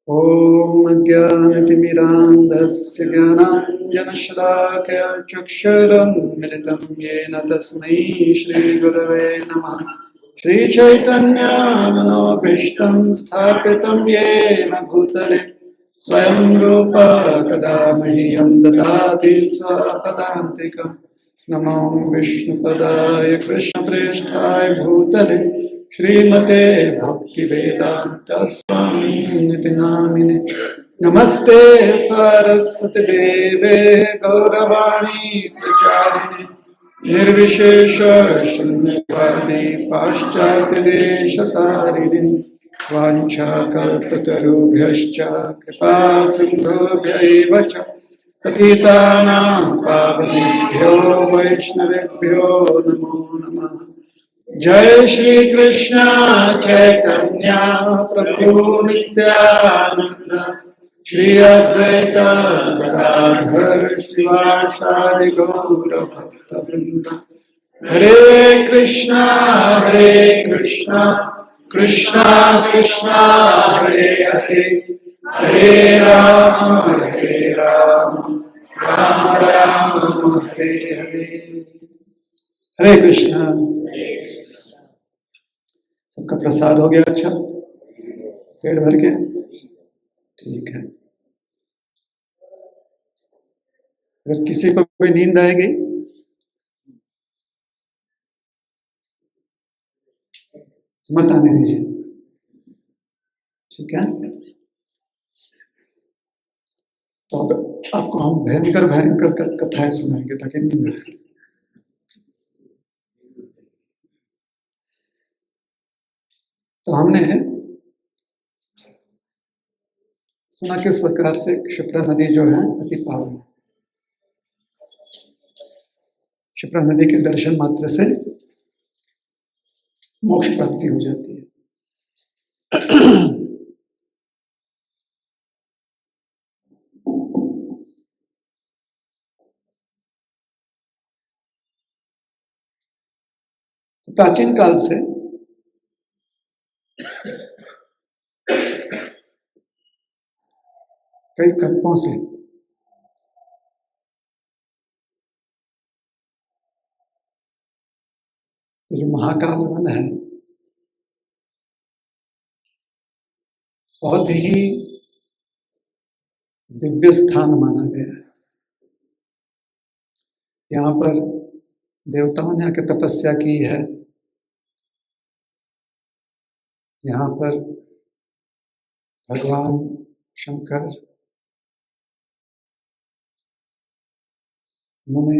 ॐ ज्ञानतिमिरान्धस्य ज्ञानाञ्जनशलाकया चक्षुरुन्मिलितं येन तस्मै श्रीगुरवे नमः। श्रीचैतन्यमनोभीष्टं स्थापितं येन भूतले स्वयं रूप कदा मह्यं ददाति स्वपदान्तिकम्। नमो विष्णुपदाय कृष्णप्रेष्ठाय भूतले श्रीमते भक्तिवेदांत स्वामी नामिने। नमस्ते सरस्वती देवे गौरवाणी प्रचारिणे निर्विशेष शून्यवादी पाश्चात्य देशतारिणे वाञ्छाकल्पतरुभ्यश्च कृपा सिन्धुभ्यैव च पतितानां पावनेभ्यो वैष्णवेभ्यो नमो नमः। जय श्री कृष्ण चैतन्य प्रभु नित्यानंद श्री अद्वैत गदाधर श्रीवासादि गौर भक्त वृंद। हरे कृष्णा कृष्णा कृष्णा हरे हरे हरे राम राम राम हरे हरे। हरे कृष्णा। सबका प्रसाद हो गया? अच्छा, पेट भर के? ठीक है। अगर किसी को कोई नींद आएगी मत आने दीजिए, ठीक है? तो अब आपको हम भयंकर भयंकर कथाएं सुनाएंगे ताकि नींद आए। तो हमने सुना किस प्रकार से क्षिप्रा नदी जो है अति पावन है। क्षिप्रा नदी के दर्शन मात्र से मोक्ष प्राप्ति हो जाती है। प्राचीन काल से कई कल्पों से जो महाकाल वन है बहुत ही दिव्य स्थान माना गया है। यहाँ पर देवताओं ने आके तपस्या की है। यहाँ पर भगवान शंकर उन्होंने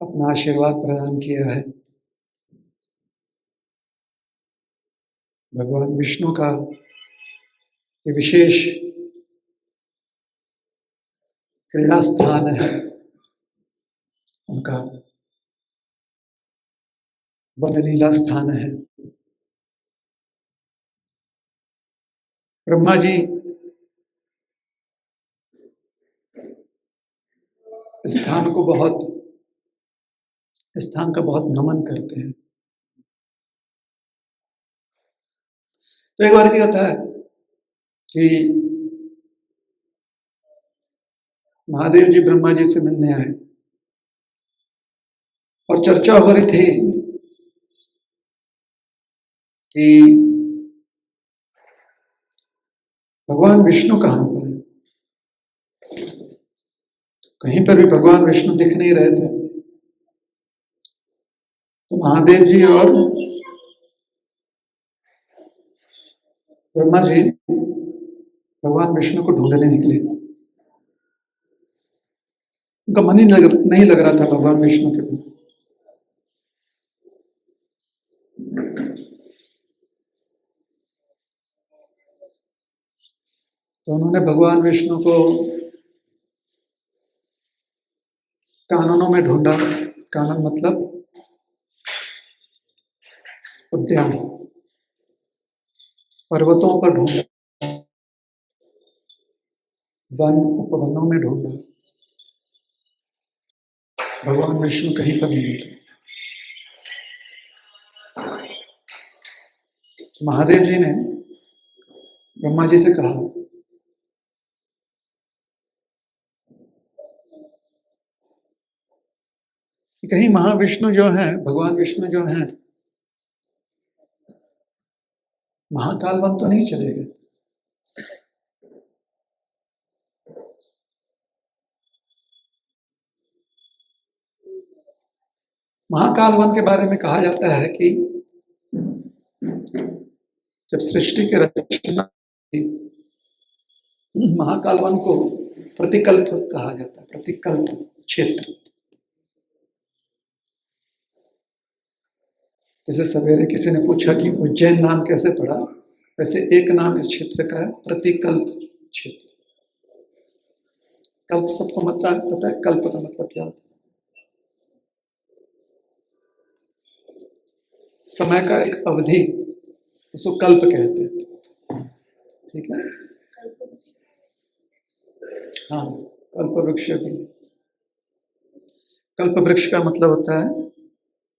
अपना आशीर्वाद प्रदान किया है। भगवान विष्णु का ये विशेष क्रीड़ा स्थान है, उनका वनलीला स्थान है। ब्रह्मा जी स्थान का बहुत नमन करते हैं। तो एक बार क्या था कि महादेव जी ब्रह्मा जी से मिलने आए और चर्चा हो रही थी कि भगवान विष्णु कहाँ पर है। कहीं पर भी भगवान विष्णु दिख नहीं रहे थे। तो महादेव जी और ब्रह्मा जी भगवान विष्णु को ढूंढने निकले। उनका मन ही नहीं लग रहा था भगवान विष्णु के बिना। तो उन्होंने भगवान विष्णु को काननों में ढूंढा। कानन मतलब उद्यान, पर्वतों पर ढूंढा, वन उपवनों में ढूंढा। भगवान विष्णु कहीं पर नहीं मिले। महादेव जी ने ब्रह्मा जी से कहा कि कहीं महाविष्णु जो है, भगवान विष्णु जो है, महाकाल वन तो नहीं चले गए। महाकाल वन के बारे में कहा जाता है कि जब सृष्टि के रचना महाकाल वन को प्रतिकल्प कहा जाता है, प्रतिकल्प क्षेत्र। जैसे सवेरे किसी ने पूछा कि उज्जैन नाम कैसे पड़ा, वैसे एक नाम इस क्षेत्र का है, प्रतिकल्प क्षेत्र। कल्प सबको पता है, कल्प का मतलब क्या होता है? समय का एक अवधि, उसको कल्प कहते हैं। ठीक है, हाँ, कल्प वृक्ष भी। कल्प वृक्ष का मतलब होता है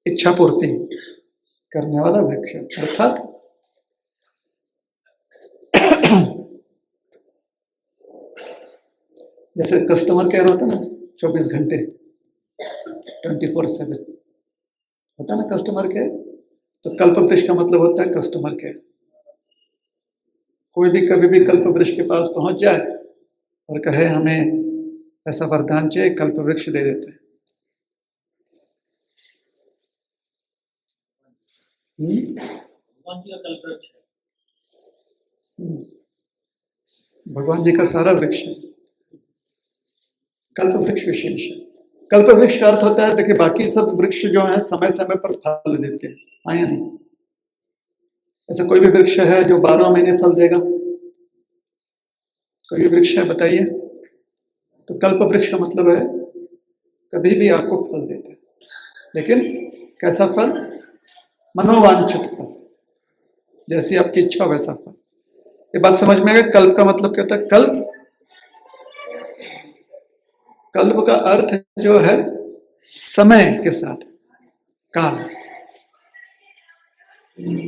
इच्छा पूर्ति करने वाला वृक्ष, अर्थात जैसे कस्टमर केयर होता है ना, 24 घंटे 24/7 होता है ना कस्टमर केयर, तो कल्प वृक्ष का मतलब होता है कस्टमर केयर। कोई भी कभी भी कल्प वृक्ष के पास पहुंच जाए और कहे हमें ऐसा वरदान चाहिए, कल्प वृक्ष दे देते हैं। भगवान जी का कल्प वृक्ष है। भगवान जी का सारा वृक्ष है, कल्प वृक्ष विशेष है। कल्प वृक्ष का अर्थ होता है, देखिए बाकी सब वृक्ष जो है समय समय पर फल देते हैं, आया नहीं। ऐसा कोई भी वृक्ष है जो 12 महीने फल देगा? कोई भी वृक्ष है बताइए? तो कल्प वृक्ष का मतलब है कभी भी आपको फल देते हैं, लेकिन कैसा फल? मनोवांछित फल, जैसी आपकी इच्छा वैसा फल। ये बात समझ में आ गई? कल्प का मतलब क्या होता है? कल्प, कल्प का अर्थ जो है समय के साथ, काल।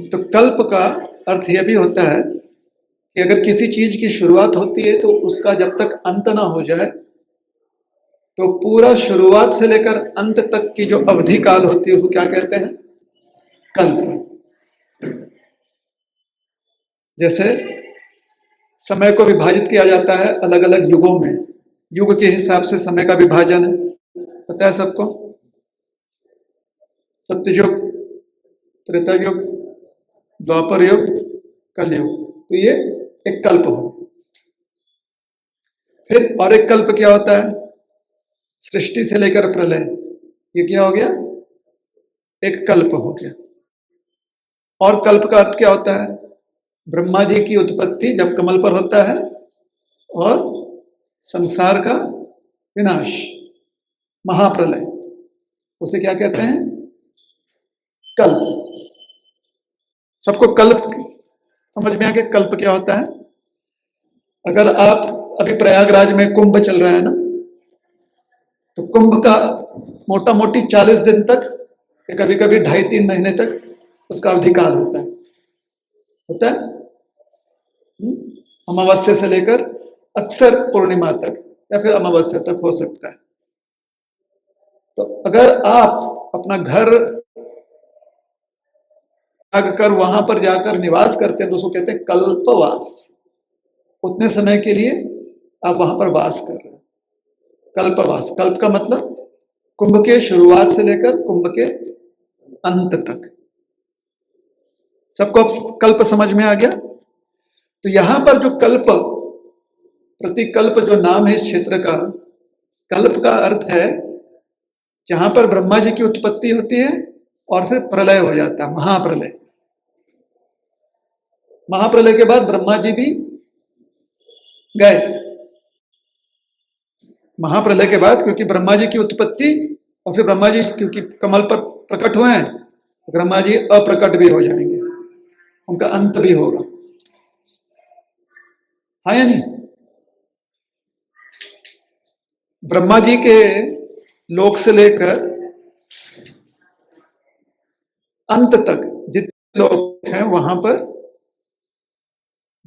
तो कल्प का अर्थ यह भी होता है कि अगर किसी चीज की शुरुआत होती है तो उसका जब तक अंत ना हो जाए, तो पूरा शुरुआत से लेकर अंत तक की जो अवधि काल होती है उसको क्या कहते हैं? कल्प। जैसे समय को विभाजित किया जाता है अलग अलग युगों में, युग के हिसाब से समय का विभाजन है, पता है सबको? सत्ययुग, त्रेता युग, द्वापर युग, कलयुग। तो ये एक कल्प हो। फिर और एक कल्प क्या होता है? सृष्टि से लेकर प्रलय, ये क्या हो गया? एक कल्प हो गया। और कल्प का अर्थ क्या होता है? ब्रह्मा जी की उत्पत्ति जब कमल पर होता है और संसार का विनाश, महाप्रलय, उसे क्या कहते हैं? कल्प। सबको कल्प समझ में आ गया? कल्प क्या होता है? अगर आप अभी प्रयागराज में कुंभ चल रहा है ना, तो कुंभ का मोटा मोटी 40 दिन तक, कभी कभी 2.5-3 महीने तक उसका अवधिकाल होता है। अमावस्या से लेकर अक्सर पूर्णिमा तक या फिर अमावस्या तक हो सकता है। तो अगर आप अपना घर त्याग कर वहां पर जाकर निवास करते हैं तो उसको कहते हैं कल्पवास। उतने समय के लिए आप वहां पर वास कर रहे हैं, कल्पवास। कल्प का मतलब कुंभ के शुरुआत से लेकर कुंभ के अंत तक। सबको अब कल्प समझ में आ गया? तो यहां पर जो कल्प, प्रतिकल्प जो नाम है इस क्षेत्र का, कल्प का अर्थ है जहां पर ब्रह्मा जी की उत्पत्ति होती है और फिर प्रलय हो जाता है, महाप्रलय। महाप्रलय के बाद ब्रह्मा जी भी गए। महाप्रलय के बाद क्योंकि ब्रह्मा जी की उत्पत्ति और फिर ब्रह्मा जी क्योंकि कमल पर प्रकट हुए हैं, तो ब्रह्मा जी अप्रकट भी हो जाएंगे, उनका अंत भी होगा। हाँ या नहीं? ब्रह्मा जी के लोक से लेकर अंत तक जितने लोग हैं वहां पर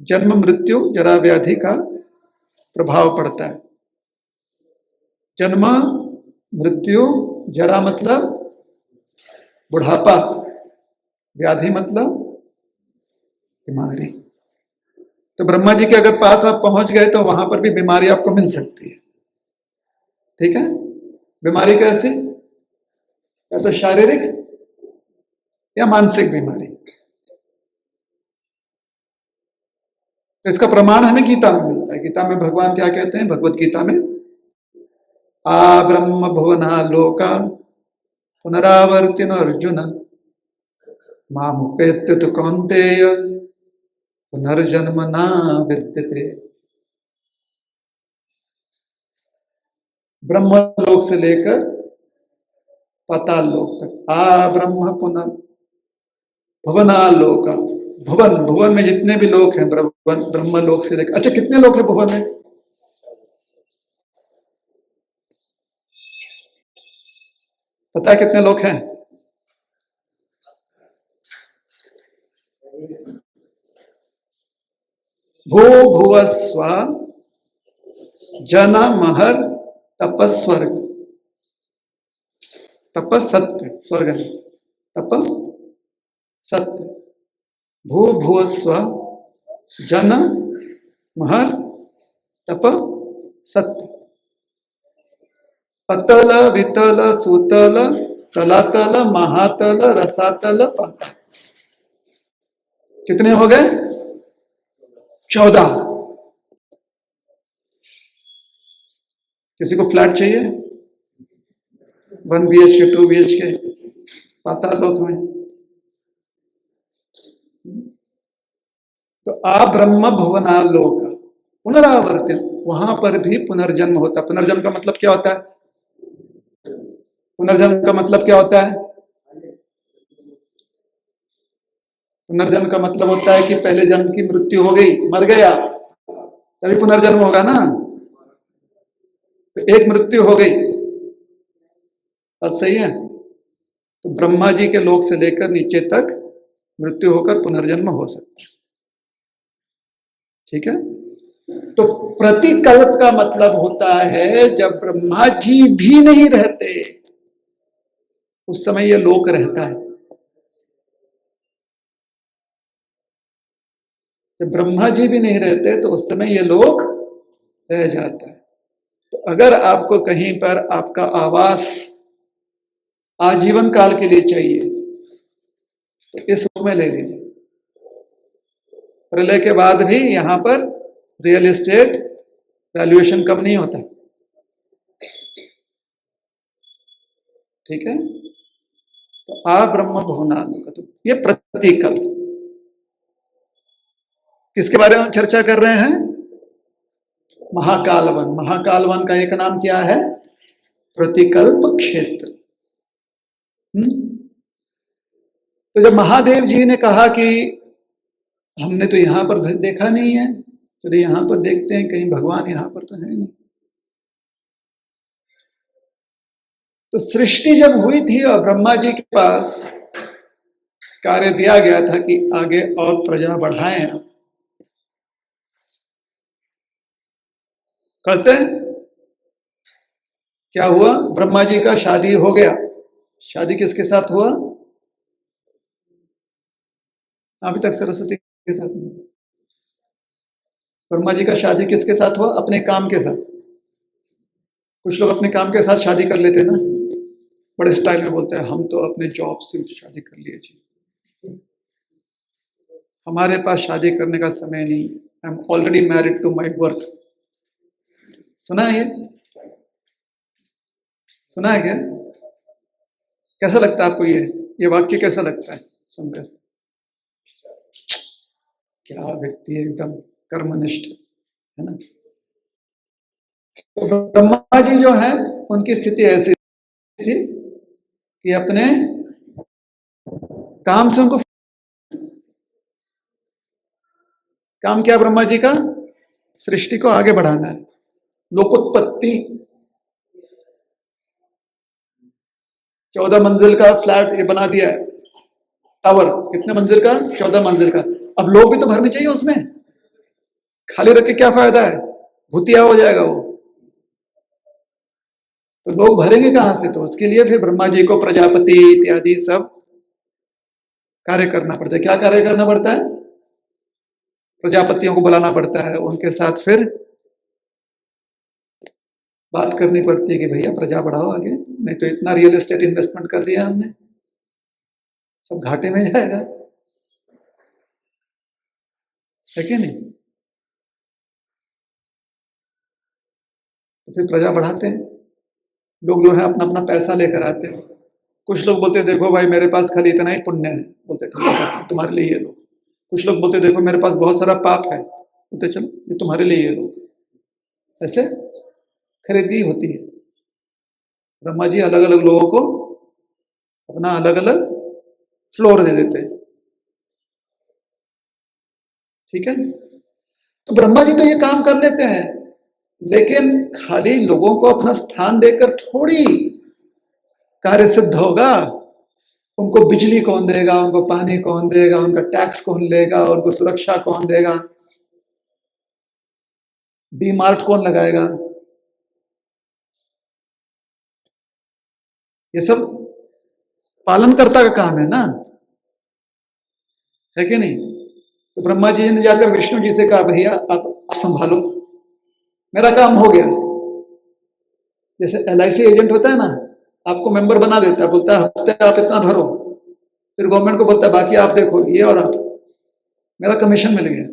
जन्म मृत्यु जरा व्याधि का प्रभाव पड़ता है। जन्म मृत्यु, जरा मतलब बुढ़ापा, व्याधि मतलब बीमारी। तो ब्रह्मा जी के अगर पास आप पहुंच गए तो वहां पर भी बीमारी आपको मिल सकती है। ठीक है, बीमारी कैसी? या तो शारीरिक या मानसिक बीमारी। तो इसका प्रमाण हमें गीता में मिलता है। गीता में भगवान क्या कहते हैं? भगवत गीता में आ ब्रह्म भुवना लोका पुनरावर्तिन अर्जुन मामुपेत्य तु कौन्तेय पुनर्जन्म न विद्यते। ब्रह्मलोक से लेकर पाताल लोक तक आ ब्रह्म पुनः भुवनालोक। भुवन, भुवन में जितने भी लोक हैं, ब्रह्मलोक से लेकर, अच्छा कितने लोक हैं भुवन में? पता है कितने लोक हैं? भू भुवस्व जन महर तपस्वर्ग। तपस सत्य, स्वर्ग नहीं, तप सत्य। भू भुवस्व जन महर तप सत्य। अतल वितल सुतल तलातल महातल रसातल पाताल। कितने हो गए? 14। किसी को फ्लैट चाहिए? 1 BHK 2 BHK पाताल लोक में। तो आ ब्रह्म भुवनालोक पुनरावर्तित, वहां पर भी पुनर्जन्म होता है। पुनर्जन्म का मतलब क्या होता है? पुनर्जन्म का मतलब क्या होता है? पुनर्जन्म का मतलब होता है कि पहले जन्म की मृत्यु हो गई, मर गया, तभी पुनर्जन्म होगा ना। तो एक मृत्यु हो गई, बात सही है। तो ब्रह्मा जी के लोक से लेकर नीचे तक मृत्यु होकर पुनर्जन्म हो सकता है। ठीक है। तो प्रतिकल्प का मतलब होता है जब ब्रह्मा जी भी नहीं रहते उस समय यह लोक रहता है। जब ब्रह्मा जी भी नहीं रहते तो उस समय यह लोक रह जाता है। तो अगर आपको कहीं पर आपका आवास आजीवन काल के लिए चाहिए तो इस रूप में ले लीजिए। प्रलय के बाद भी यहां पर रियल एस्टेट वैल्यूएशन कम नहीं होता। ठीक है। तो आ ब्रह्म भुवनालोक, तो ये प्रतिकल्प किसके बारे में चर्चा कर रहे हैं? महाकाल वन। महाकाल वन का एक नाम क्या है? प्रतिकल्प क्षेत्र। तो जब महादेव जी ने कहा कि हमने तो यहां पर देखा नहीं है, चलिए यहां पर देखते हैं, कहीं भगवान यहां पर तो है नहीं। तो सृष्टि जब हुई थी और ब्रह्मा जी के पास कार्य दिया गया था कि आगे और प्रजा बढ़ाएं, करते हैं। क्या हुआ? ब्रह्मा जी का शादी हो गया। शादी किसके साथ हुआ? अभी तक सरस्वती के साथ नहीं। ब्रह्मा जी का शादी किसके साथ हुआ? अपने काम के साथ। कुछ लोग अपने काम के साथ शादी कर लेते हैं ना, बड़े स्टाइल में बोलते हैं हम तो अपने जॉब से शादी कर लिए जी, हमारे पास शादी करने का समय नहीं, I am already married to my work. सुना है ये? सुना है क्या? कैसा लगता है आपको ये वाक्य कैसा लगता है सुनकर? क्या व्यक्ति है, एकदम कर्मनिष्ठ है ना। तो ब्रह्मा जी जो है उनकी स्थिति ऐसी थी कि अपने काम से उनको काम क्या ब्रह्मा जी का? सृष्टि को आगे बढ़ाना है, लोकोत्पत्ति। 14 मंजिल का फ्लैट ये बना दिया है, टावर। कितने मंजिल का? 14 मंजिल का। अब लोग भी तो भरने चाहिए उसमें। खाली रख के क्या फायदा है, भूतिया हो जाएगा वो। तो लोग भरेंगे कहां से? तो उसके लिए फिर ब्रह्मा जी को प्रजापति इत्यादि सब कार्य करना पड़ता है। क्या कार्य करना पड़ता है? प्रजापतियों को बुलाना पड़ता है, उनके साथ फिर बात करनी पड़ती है कि भैया प्रजा बढ़ाओ आगे, नहीं तो इतना रियल एस्टेट इन्वेस्टमेंट कर दिया हमने, सब घाटे में जाएगा, है कि नहीं? तो फिर प्रजा बढ़ाते हैं लोग, जो है अपना अपना पैसा लेकर आते हैं। कुछ लोग बोलते देखो भाई मेरे पास खाली इतना ही पुण्य है, बोलते ठीक है तुम्हारे लिए ये लो। कुछ लोग बोलते देखो मेरे पास बहुत सारा पाप है, बोलते चलो ये तुम्हारे लिए ये लो। ऐसे खरीदी होती है। ब्रह्मा जी अलग अलग लोगों को अपना अलग अलग फ्लोर दे देते हैं, ठीक है। तो ब्रह्मा जी तो ये काम कर लेते हैं, लेकिन खाली लोगों को अपना स्थान देकर थोड़ी कार्य सिद्ध होगा। उनको बिजली कौन देगा, उनको पानी कौन देगा, उनका टैक्स कौन लेगा, उनको सुरक्षा कौन देगा, डीमार्ट कौन लगाएगा, ये सब पालनकर्ता का काम है ना, है कि नहीं? तो ब्रह्मा जी ने जाकर विष्णु जी से कहा भैया आप संभालो, मेरा काम हो गया। जैसे LIC एजेंट होता है ना, आपको मेंबर बना देता है, बोलता है हफ्ते आप इतना भरो, फिर गवर्नमेंट को बोलता है बाकी आप देखो ये, और आप, मेरा कमीशन मिल गया।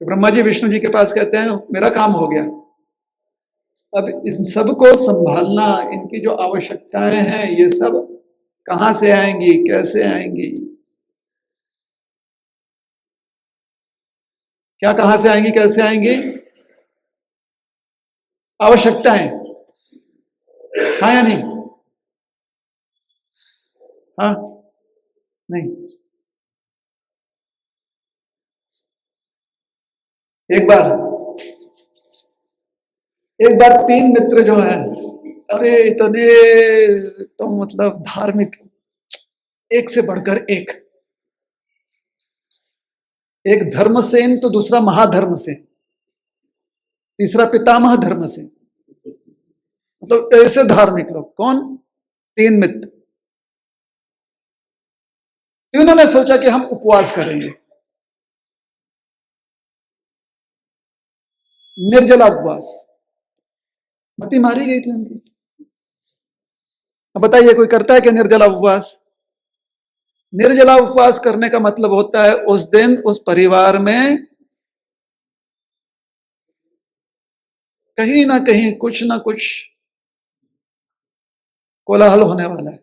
तो ब्रह्मा जी विष्णु जी के पास कहते हैं मेरा काम हो गया, अब इन सबको संभालना, इनकी जो आवश्यकताएं हैं ये सब कहां से आएंगी, कैसे आएंगी, क्या कहां से आएंगी, कैसे आएंगी? आवश्यकताएं, हाँ या नहीं? हाँ नहीं? एक बार 3 मित्र जो है, अरे इतने तो मतलब धार्मिक, एक से बढ़कर एक धर्मसेन तो दूसरा महाधर्मसेन, तीसरा पितामह धर्मसेन, मतलब ऐसे धार्मिक लोग। कौन? 3 मित्र। तीनों ने सोचा कि हम उपवास करेंगे, निर्जला उपवास। मति मारी गई थी उनकी। अब बताइए कोई करता है क्या निर्जला उपवास? निर्जला उपवास करने का मतलब होता है उस दिन उस परिवार में कहीं ना कहीं कुछ ना कुछ कोलाहल होने वाला है।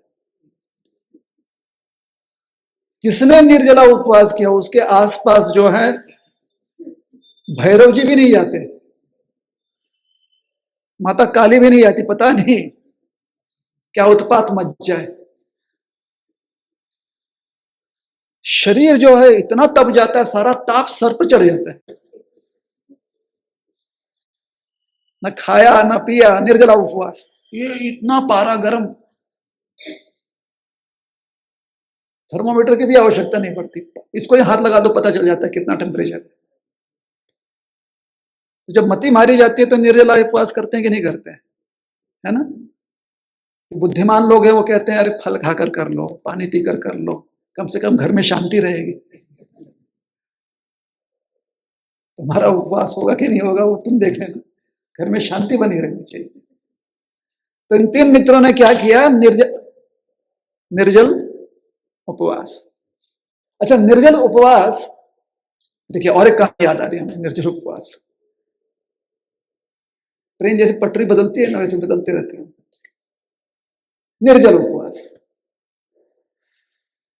जिसने निर्जला उपवास किया उसके आसपास जो है भैरव जी भी नहीं जाते, माता काली भी नहीं आती, पता नहीं क्या उत्पात मच जाए। शरीर जो है इतना तप जाता है, सारा ताप सर पर चढ़ जाता है, न खाया न पिया, निर्जला उपवास, ये इतना पारा गर्म, थर्मोमीटर की भी आवश्यकता नहीं पड़ती, इसको ही हाथ लगा दो पता चल जाता है कितना टेम्परेचर है। तो जब मति मारी जाती है तो निर्जला उपवास करते हैं कि नहीं करते हैं, है ना? बुद्धिमान लोग हैं वो कहते हैं अरे फल खाकर कर लो, पानी पीकर कर लो, कम से कम घर में शांति रहेगी। तुम्हारा उपवास होगा कि नहीं होगा वो तुम देख लेना, घर में शांति बनी रहनी चाहिए। तो इन 3 मित्रों ने क्या किया? निर्जल उपवास। अच्छा, निर्जल उपवास, देखिए और एक कहानी याद आ रही है हमें निर्जल उपवास। ट्रेन जैसे पटरी बदलती है ना, वैसे बदलते रहते हैं। निर्जल उपवास,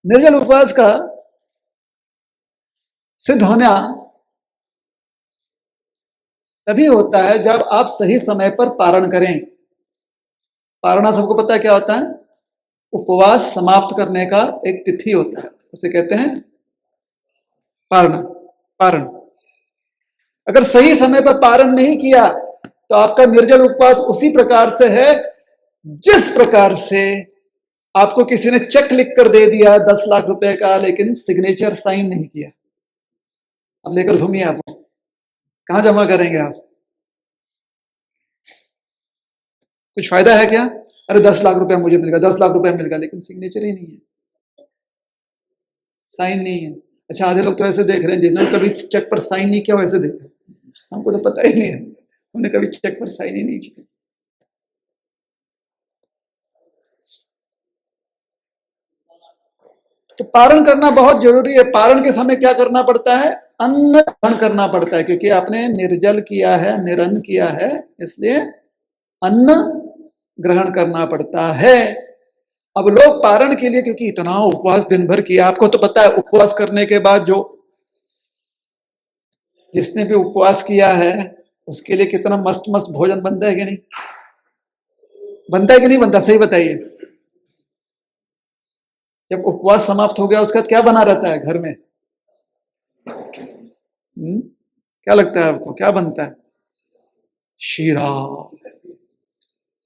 निर्जल उपवास का सिद्ध होना तभी होता है जब आप सही समय पर पारण करें। पारणा सबको पता है क्या होता है? उपवास समाप्त करने का एक तिथि होता है, उसे कहते हैं पारणा, पारण। अगर सही समय पर पारण नहीं किया तो आपका निर्जल उपवास उसी प्रकार से है जिस प्रकार से आपको किसी ने चेक लिख कर दे दिया 10 लाख रुपए का, लेकिन सिग्नेचर साइन नहीं किया, अब लेकर घूमिए आप, कहाँ जमा करेंगे आप? कुछ फायदा है क्या? अरे 10 लाख रुपया मुझे मिल गया, 10 लाख रुपया मिल गया, लेकिन सिग्नेचर ही नहीं है, साइन नहीं है। अच्छा, आधे लोग तो ऐसे देख रहे हैं जिन्होंने कभी चेक पर साइन नहीं किया वैसे देख रहे हैं। हमको तो पता ही नहीं है, हमने कभी चेक पर साइन ही नहीं किया। तो पारण करना बहुत जरूरी है। पारण के समय क्या करना पड़ता है? अन्न ग्रहण करना पड़ता है, क्योंकि आपने निर्जल किया है, निरन्न किया है, इसलिए अन्न ग्रहण करना पड़ता है। अब लोग पारण के लिए, क्योंकि इतना उपवास दिन भर किया, आपको तो पता है उपवास करने के बाद जो जिसने भी उपवास किया है उसके लिए कितना मस्त मस्त भोजन बनता है कि नहीं? बनता है कि नहीं बनता? सही बताइए। जब उपवास समाप्त हो गया उसके बाद क्या बना रहता है घर में? क्या लगता है आपको, क्या बनता है? शीरा,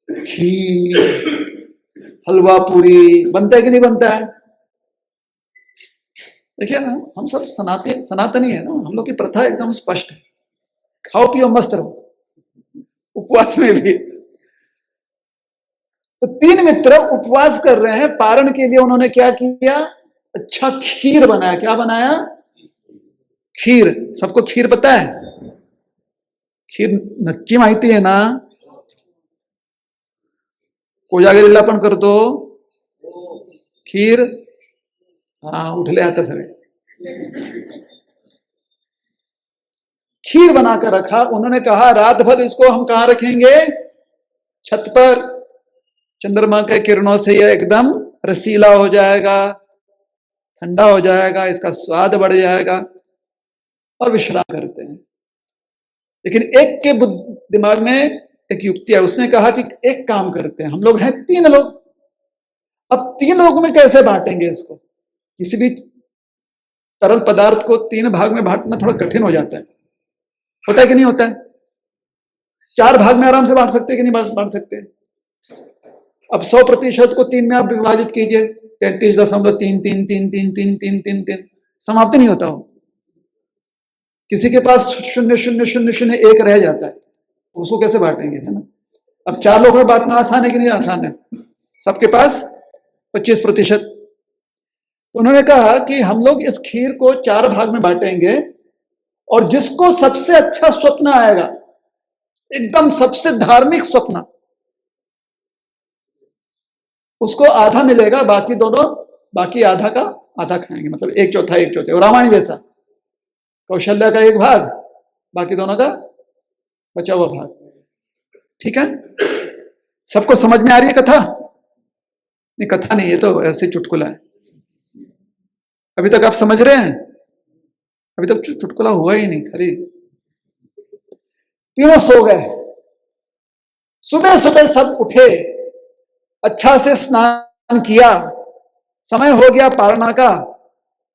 खीर, हलवा पूरी बनता है कि नहीं बनता है? देखिए ना, हम सब सनातनी है ना, हम लोग की प्रथा एकदम स्पष्ट है, खाओ पियो मस्त रहो, उपवास में भी। तो 3 मित्र उपवास कर रहे हैं, पारण के लिए उन्होंने क्या किया? अच्छा खीर बनाया। क्या बनाया? खीर। सबको खीर पता है? खीर नक्की माहिती है ना? कोजागिरीला पण करतो खीर। हाँ, उठले आता सगळे। खीर बनाकर रखा। उन्होंने कहा रात भर इसको हम कहां रखेंगे? छत पर। चंद्रमा के किरणों से यह एकदम रसीला हो जाएगा, ठंडा हो जाएगा, इसका स्वाद बढ़ जाएगा, और विश्राम करते हैं। लेकिन एक के दिमाग में एक युक्ति है, उसने कहा कि एक काम करते हैं, हम लोग हैं 3 लोग, अब 3 लोगों में कैसे बांटेंगे इसको? किसी भी तरल पदार्थ को 3 भाग में बांटना थोड़ा कठिन हो जाता है, होता है कि नहीं होता है? 4 भाग में आराम से बांट सकते कि नहीं बांट सकते? अब 100% को 3 में आप विभाजित कीजिए, 33.33333333, समाप्त नहीं होता हो। किसी के पास 0.0001 रह जाता है, उसको कैसे बांटेंगे, है ना? अब 4 लोगों में बांटना आसान है कि नहीं आसान है? सबके पास 25%। तो उन्होंने कहा कि हम लोग इस खीर को 4 भाग में बांटेंगे, और जिसको सबसे अच्छा स्वप्न आएगा, एकदम सबसे धार्मिक स्वप्न, उसको आधा मिलेगा, बाकी आधा का आधा खाएंगे, मतलब 1/4 1/4, और रामायण जैसा कौशल्या का 1 भाग, बाकी दोनों का बचा हुआ भाग। ठीक है? सबको समझ में आ रही है कथा? नहीं, कथा नहीं, ये तो ऐसे चुटकुला है। अभी तक आप समझ रहे हैं? अभी तक चुटकुला हुआ ही नहीं, खाली। तीनों सो गए। सुबह सुबह सब उठे, अच्छा से स्नान किया, समय हो गया पारणा का,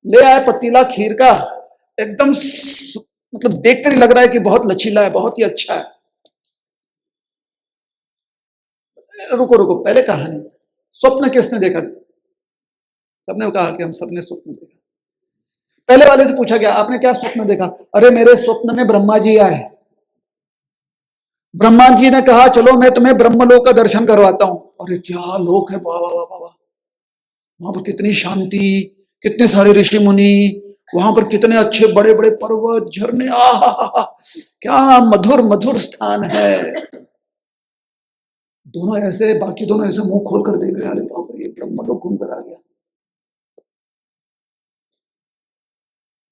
ले आए पतीला खीर का, एकदम मतलब देखकर ही लग रहा है कि बहुत लचीला है, बहुत ही अच्छा है। रुको रुको, पहले कहानी। स्वप्न किसने देखा? सबने कहा कि हम सबने स्वप्न देखा। पहले वाले से पूछा गया, आपने क्या स्वप्न देखा? अरे मेरे स्वप्न में ब्रह्मा जी आए। ब्रह्मा जी ने कहा चलो मैं तुम्हें ब्रह्मलोक का दर्शन करवाता हूं। अरे क्या लोक है, वाह वाह वाह वाह, वहां पर कितनी शांति, कितने सारे ऋषि मुनि, वहां पर कितने अच्छे बड़े बड़े पर्वत, झरने, आहा, क्या मधुर मधुर स्थान है। दोनों ऐसे, बाकी दोनों ऐसे मुंह खोल कर देख रहे, अरे बाप रे, ये ब्रह्मलोक घूम कर आ गया।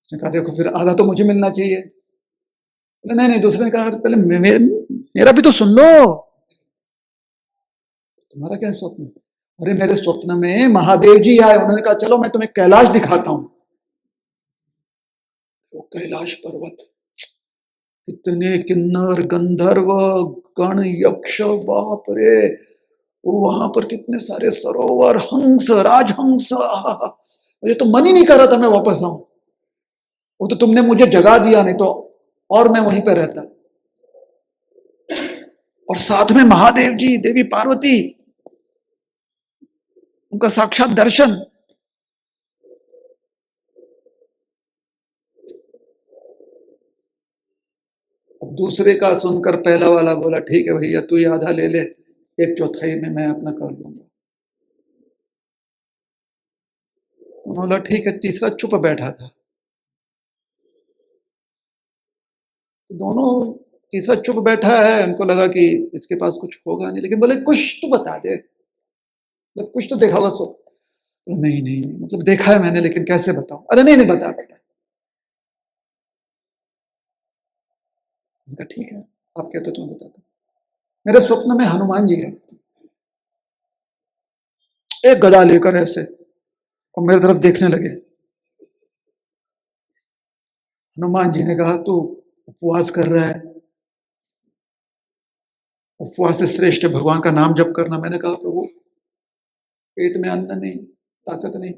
उसने कहा देखो फिर आधा तो मुझे मिलना चाहिए। नहीं नहीं, दूसरे ने कहा पहले मेरा भी तो सुन लो, तुम्हारा क्या स्वप्न? अरे मेरे स्वप्न में महादेव जी आए, उन्होंने कहा चलो मैं तुम्हें कैलाश दिखाता हूं। वो कैलाश पर्वत, कितने किन्नर गंधर्व गण यक्ष, बाप रे, वहां पर कितने सारे सरोवर, हंस, राजहंस, मुझे तो मन ही नहीं कर रहा था मैं वापस आऊं। वो तो तुमने मुझे जगा दिया, नहीं तो और मैं वहीं पर रहता। और साथ में महादेव जी, देवी पार्वती, उनका साक्षात दर्शन। दूसरे का सुनकर पहला वाला बोला ठीक है भैया तू ही आधा ले ले, 1/4 में मैं अपना कर लूंगा। उन्होंने बोला ठीक है। तीसरा चुप बैठा था, तो दोनों, तीसरा चुप बैठा है, उनको लगा कि इसके पास कुछ होगा नहीं, लेकिन बोले कुछ तो बता दे, मतलब कुछ तो देखा होगा सो। नहीं नहीं नहीं, मतलब देखा है मैंने लेकिन कैसे बताऊं। अरे नहीं नहीं बता बता। इसका ठीक है, आप कहते तो मैं बताता। मेरे स्वप्न में हनुमान जी है, एक गदा लेकर ऐसे, और मेरी तरफ देखने लगे। हनुमान जी ने कहा तू उपवास कर रहा है, उपवास से श्रेष्ठ भगवान का नाम जप करना। मैंने कहा प्रभु पेट में अन्न नहीं, ताकत नहीं।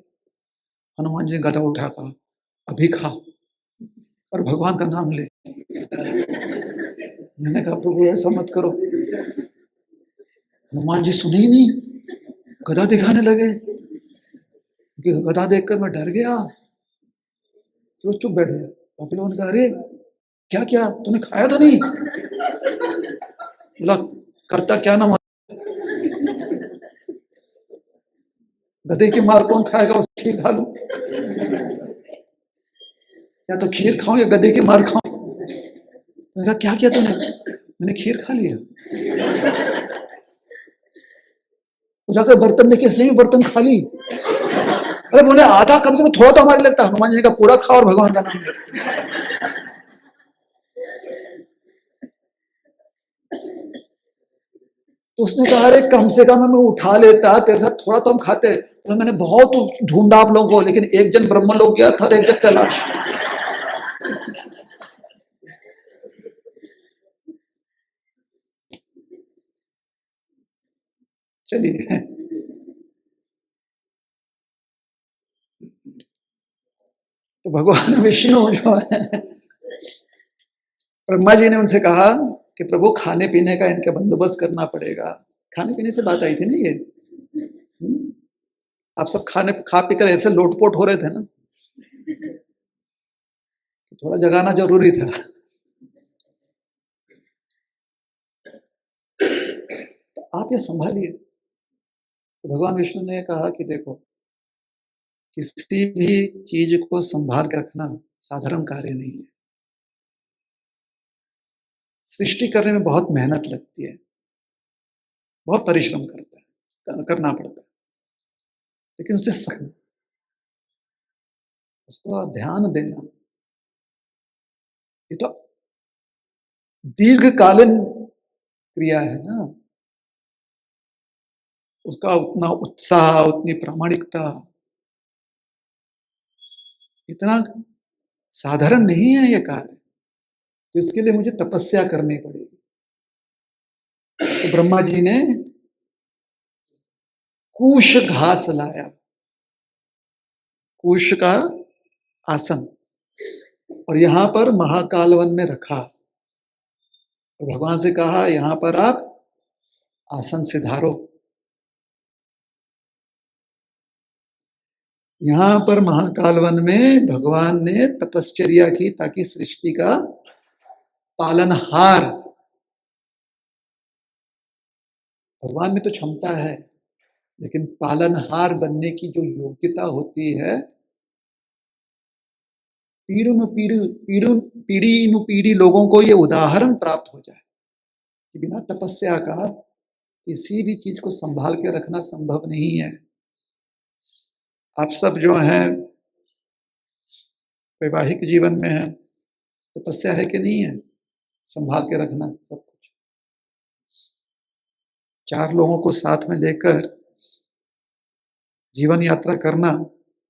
हनुमान जी ने गदा उठा, कहा अभी खा और भगवान का नाम ले। मैंने कहा प्रभु ऐसा मत करो। हनुमान जी सुने ही नहीं, गदा दिखाने लगे। गदा देखकर मैं डर गया, फिर चुप बैठ गया। बाकी लोगों ने कहा अरे क्या क्या तूने खाया तो नहीं? बोला करता क्या ना, गधे की मार कौन खाएगा, उस खीर खा लूं, या तो खीर खाऊं या गधे की मार खाऊं। मैंने कहा क्या किया तूने? मैंने खीर खा लिया। जाकर बर्तन देखे, सही में बर्तन खाली। अरे बोले आधा कम से कम थोड़ा तो हमारे लगता। हनुमान जी ने कहा पूरा खा और भगवान का नाम ले। तो उसने कहा अरे कम से कम मैं उठा लेता, तेरे साथ थोड़ा तो हम खाते। तो मैंने बहुत ढूंढा आप लोगों को, लेकिन एक जन ब्रह्मलोक गया था और एक जन कैलाश। चलिए, तो भगवान विष्णु जो है, ब्रह्मा जी ने उनसे कहा कि प्रभु खाने पीने का इनका बंदोबस्त करना पड़ेगा। खाने पीने से बात आई थी ना ये। आप सब खाने खा पीकर ऐसे लोटपोट हो रहे थे ना, तो थोड़ा जगाना जरूरी था। तो आप ये संभालिए। तो भगवान विष्णु ने कहा कि देखो किसी भी चीज को संभाल के रखना साधारण कार्य नहीं है। सृष्टि करने में बहुत मेहनत लगती है, बहुत परिश्रम करना पड़ता है, लेकिन उसे समझना, उसको ध्यान देना, ये तो दीर्घकालीन क्रिया है ना। उसका उतना उत्साह, उतनी प्रामाणिकता, इतना साधारण नहीं है ये कार्य, तो इसके लिए मुझे तपस्या करनी पड़ेगी। तो ब्रह्मा जी ने कूश घास लाया, कूश का आसन, और यहां पर महाकाल वन में रखा। और भगवान से कहा यहां पर आप आसन सिधारो। यहां पर महाकाल वन में भगवान ने तपश्चर्या की ताकि सृष्टि का पालनहार, भगवान में तो क्षमता है, लेकिन पालनहार बनने की जो योग्यता होती है, पीढ़ी लोगों को ये उदाहरण प्राप्त हो जाए कि बिना तपस्या का किसी भी चीज को संभाल के रखना संभव नहीं है। आप सब जो हैं वैवाहिक जीवन में हैं, तपस्या है कि नहीं है? संभाल के रखना सब कुछ, 4 लोगों को साथ में लेकर जीवन यात्रा करना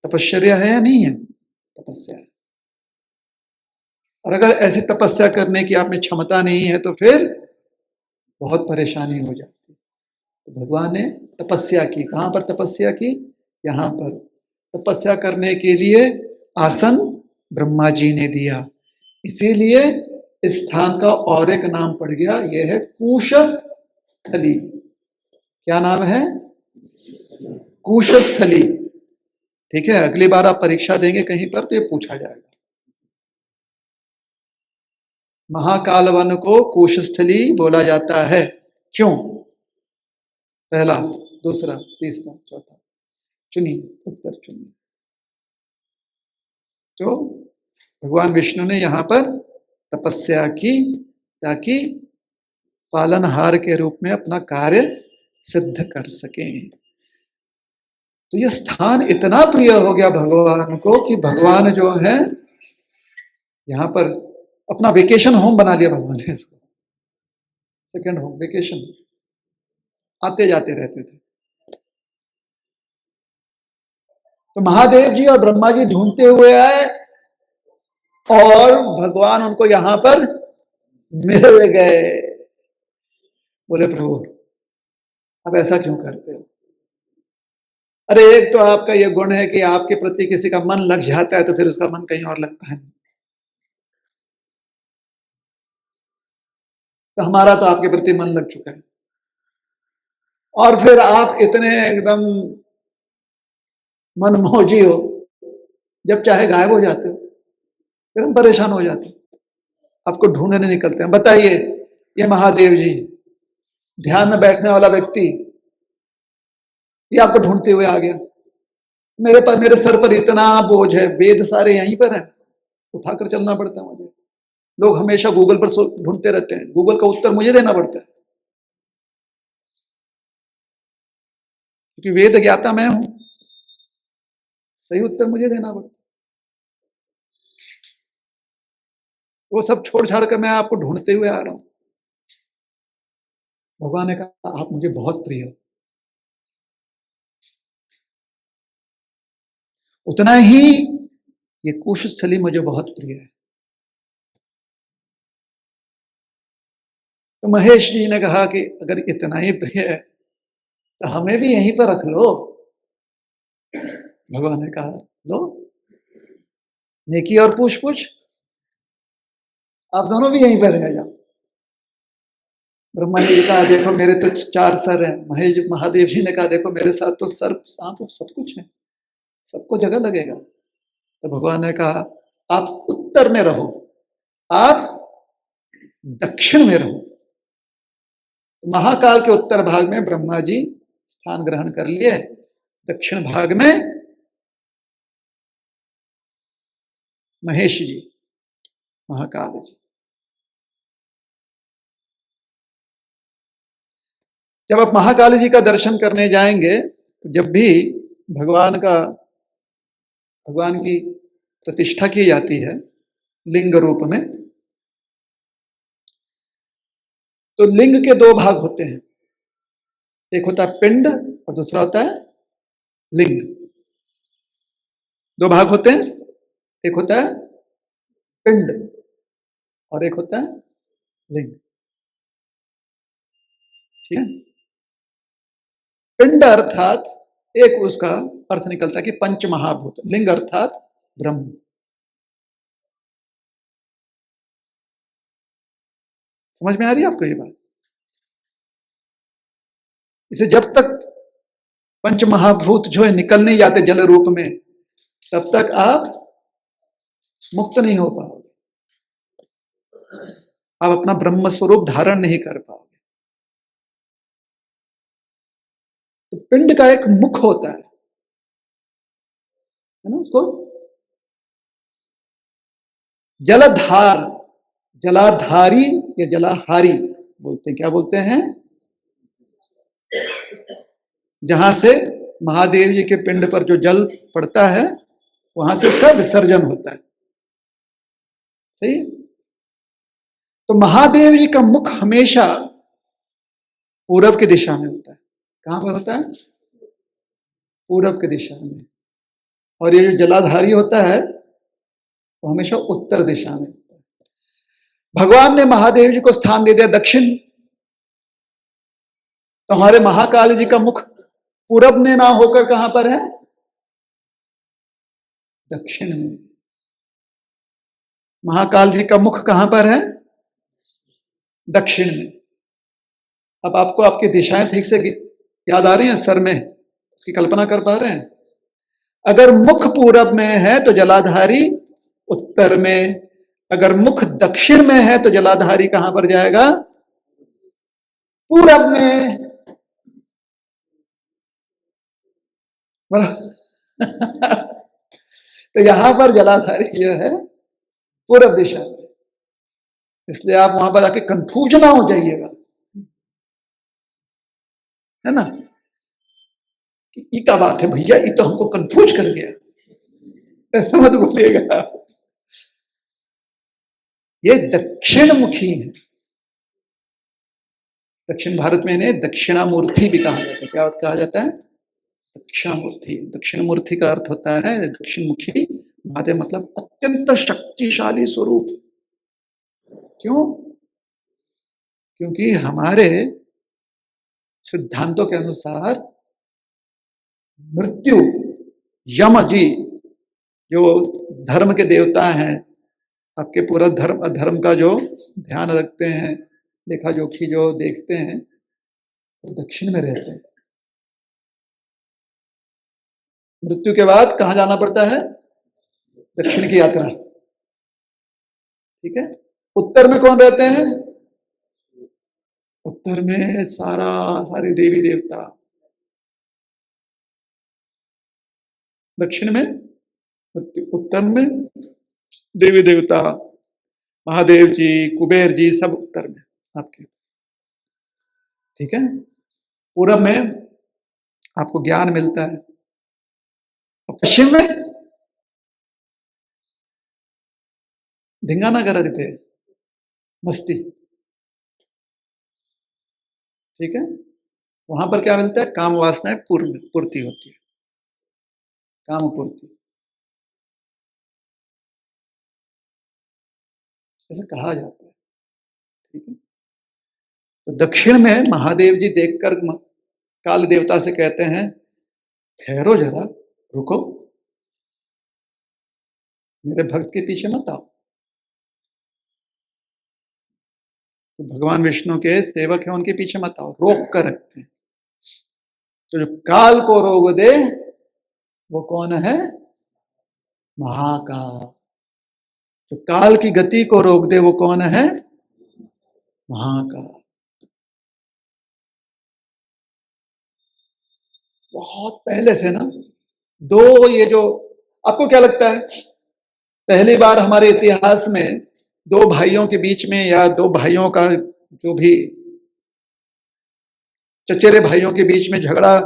तपश्चर्या है या नहीं है? तपस्या है। और अगर ऐसी तपस्या करने की आप में क्षमता नहीं है तो फिर बहुत परेशानी हो जाती है। तो भगवान ने तपस्या की। कहां पर तपस्या की? यहां पर। तपस्या करने के लिए आसन ब्रह्मा जी ने दिया, इसीलिए इस स्थान का और एक नाम पड़ गया, यह है कूश स्थली। क्या नाम है? कूश स्थली। ठीक है, अगली बार आप परीक्षा देंगे कहीं पर तो ये पूछा जाएगा। महाकाल वन को कुशस्थली बोला जाता है, क्यों? पहला, दूसरा, तीसरा, चौथा, चुनिए, उत्तर चुनिए। तो भगवान विष्णु ने यहां पर तपस्या की ताकि पालनहार के रूप में अपना कार्य सिद्ध कर सकें। तो यह स्थान इतना प्रिय हो गया भगवान को कि भगवान जो है यहां पर अपना वेकेशन होम बना लिया भगवान ने इसको, सेकंड होम, वेकेशन, आते जाते रहते थे। तो महादेव जी और ब्रह्मा जी ढूंढते हुए आए और भगवान उनको यहां पर मिल गए। बोले प्रभु अब ऐसा क्यों करते हो? अरे एक तो आपका यह गुण है कि आपके प्रति किसी का मन लग जाता है तो फिर उसका मन कहीं और लगता है। तो हमारा तो आपके प्रति मन लग चुका है, और फिर आप इतने एकदम मनमौजी हो, जब चाहे गायब हो जाते हो, फिर हम परेशान हो जाते हैं, आपको ढूंढने निकलते हैं। बताइए, ये महादेव जी, ध्यान में बैठने वाला व्यक्ति, ये आपको ढूंढते हुए आ गया। मेरे सर पर इतना बोझ है, वेद सारे यहीं पर हैं, उठाकर चलना पड़ता है मुझे। लोग हमेशा गूगल पर ढूंढते रहते हैं, गूगल का उत्तर मुझे देना पड़ता है, क्योंकि वेद ज्ञाता मैं हूं, सही उत्तर मुझे देना पड़ता है। वो सब छोड़ छाड़ कर मैं आपको ढूंढते हुए आ रहा हूं। भगवान ने कहा आप मुझे बहुत प्रिय हो। उतना ही ये कुशस्थली मुझे बहुत प्रिय है। तो महेश जी ने कहा कि अगर इतना ही प्रिय है तो हमें भी यहीं पर रख लो। भगवान ने कहा लो, नेकी और पूछ पूछ, आप दोनों भी यहीं पर रह जाओ। ब्रह्मा जी ने कहा देखो मेरे तो 4 सर हैं। महादेव जी ने कहा देखो मेरे साथ तो सर्प, सांप, सब कुछ है, सबको जगह लगेगा। तो भगवान ने कहा आप उत्तर में रहो, आप दक्षिण में रहो। महाकाल के उत्तर भाग में ब्रह्मा जी स्थान ग्रहण कर लिए, दक्षिण भाग में महेश जी, महाकाल जी। जब आप महाकाल जी का दर्शन करने जाएंगे तो जब भी भगवान की प्रतिष्ठा की जाती है लिंग रूप में, तो लिंग के 2 भाग होते हैं, एक होता है पिंड और दूसरा होता है लिंग। 2 भाग होते हैं, एक होता है पिंड और एक होता है लिंग। ठीक है? पिंड अर्थात एक उसका अर्थ निकलता है कि पंच महाभूत, लिंग अर्थात ब्रह्म। समझ में आ रही है आपको ये बात? इसे जब तक पंच महाभूत जो है निकल नहीं जाते जल रूप में, तब तक आप मुक्त नहीं हो पाओगे, आप अपना ब्रह्म स्वरूप धारण नहीं कर पाओगे। तो पिंड का एक मुख होता है ना, उसको जलधार, जलाधारी या जलाहारी बोलते हैं। क्या बोलते हैं? जहां से महादेव जी के पिंड पर जो जल पड़ता है वहां से उसका विसर्जन होता है। सही? तो महादेव जी का मुख हमेशा पूरब की दिशा में होता है। कहां पर होता है? पूरब की दिशा में। और ये जो जलाधारी होता है वो हमेशा उत्तर दिशा में होता है। भगवान ने महादेव जी को स्थान दे दिया दक्षिण, तो हमारे महाकाल जी का मुख पूरब में ना होकर कहां पर है? दक्षिण में। महाकाल जी का मुख कहां पर है? दक्षिण में। अब आपको आपकी दिशाएं ठीक से याद आ रही हैं सर में? उसकी कल्पना कर पा रहे हैं? अगर मुख पूरब में है तो जलाधारी उत्तर में, अगर मुख दक्षिण में है तो जलाधारी कहां पर जाएगा? पूरब में। तो यहां पर जलाधारी जो है पूरब दिशा में, इसलिए आप वहां पर आके कंफ्यूज ना हो जाइएगा, है ना, कि ये क्या बात है भैया, ये तो हमको कंफ्यूज कर गया, ऐसा मत बोलिएगा। ये दक्षिण मुखी है। दक्षिण भारत में इन्हें दक्षिणामूर्ति भी कहा जाता है। क्या कहा जाता है? दक्षिणामूर्ति। दक्षिण मूर्ति का अर्थ होता है दक्षिण मुखी महादेव, मतलब अत्यंत शक्तिशाली स्वरूप। क्यों? क्योंकि हमारे सिद्धांतों के अनुसार मृत्यु यम जी जो धर्म के देवता हैं, आपके पूरा धर्म अधर्म का जो ध्यान रखते हैं, लेखा जोखी जो देखते हैं, वो दक्षिण में रहते हैं। मृत्यु के बाद कहां जाना पड़ता है? दक्षिण की यात्रा। ठीक है। उत्तर में कौन रहते हैं? उत्तर में सारे देवी देवता। दक्षिण में मृत्यु, उत्तर में देवी देवता, महादेव जी, कुबेर जी, सब उत्तर में आपके। ठीक है। पूरब में आपको ज्ञान मिलता है, और पश्चिम में धिंगाना कर रहे थे, मस्ती। ठीक है। वहां पर क्या मिलता है? काम वासनाएं पूर्ति होती है, काम पूर्ति, ऐसा कहा जाता है। ठीक है। तो दक्षिण में महादेव जी देखकर काल देवता से कहते हैं, ठहरो जरा, रुको, मेरे भक्त के पीछे मत आओ। तो भगवान विष्णु के सेवक हैं, उनके पीछे मत आओ, रोक कर रखते हैं। तो जो काल को रोक दे वो कौन है? महाकाल। जो काल की गति को रोक दे वो कौन है? महाकाल। बहुत पहले से ना, दो ये जो, आपको क्या लगता है पहली बार हमारे इतिहास में दो भाइयों के बीच में, या दो भाइयों का जो भी चचेरे भाइयों के बीच में झगड़ा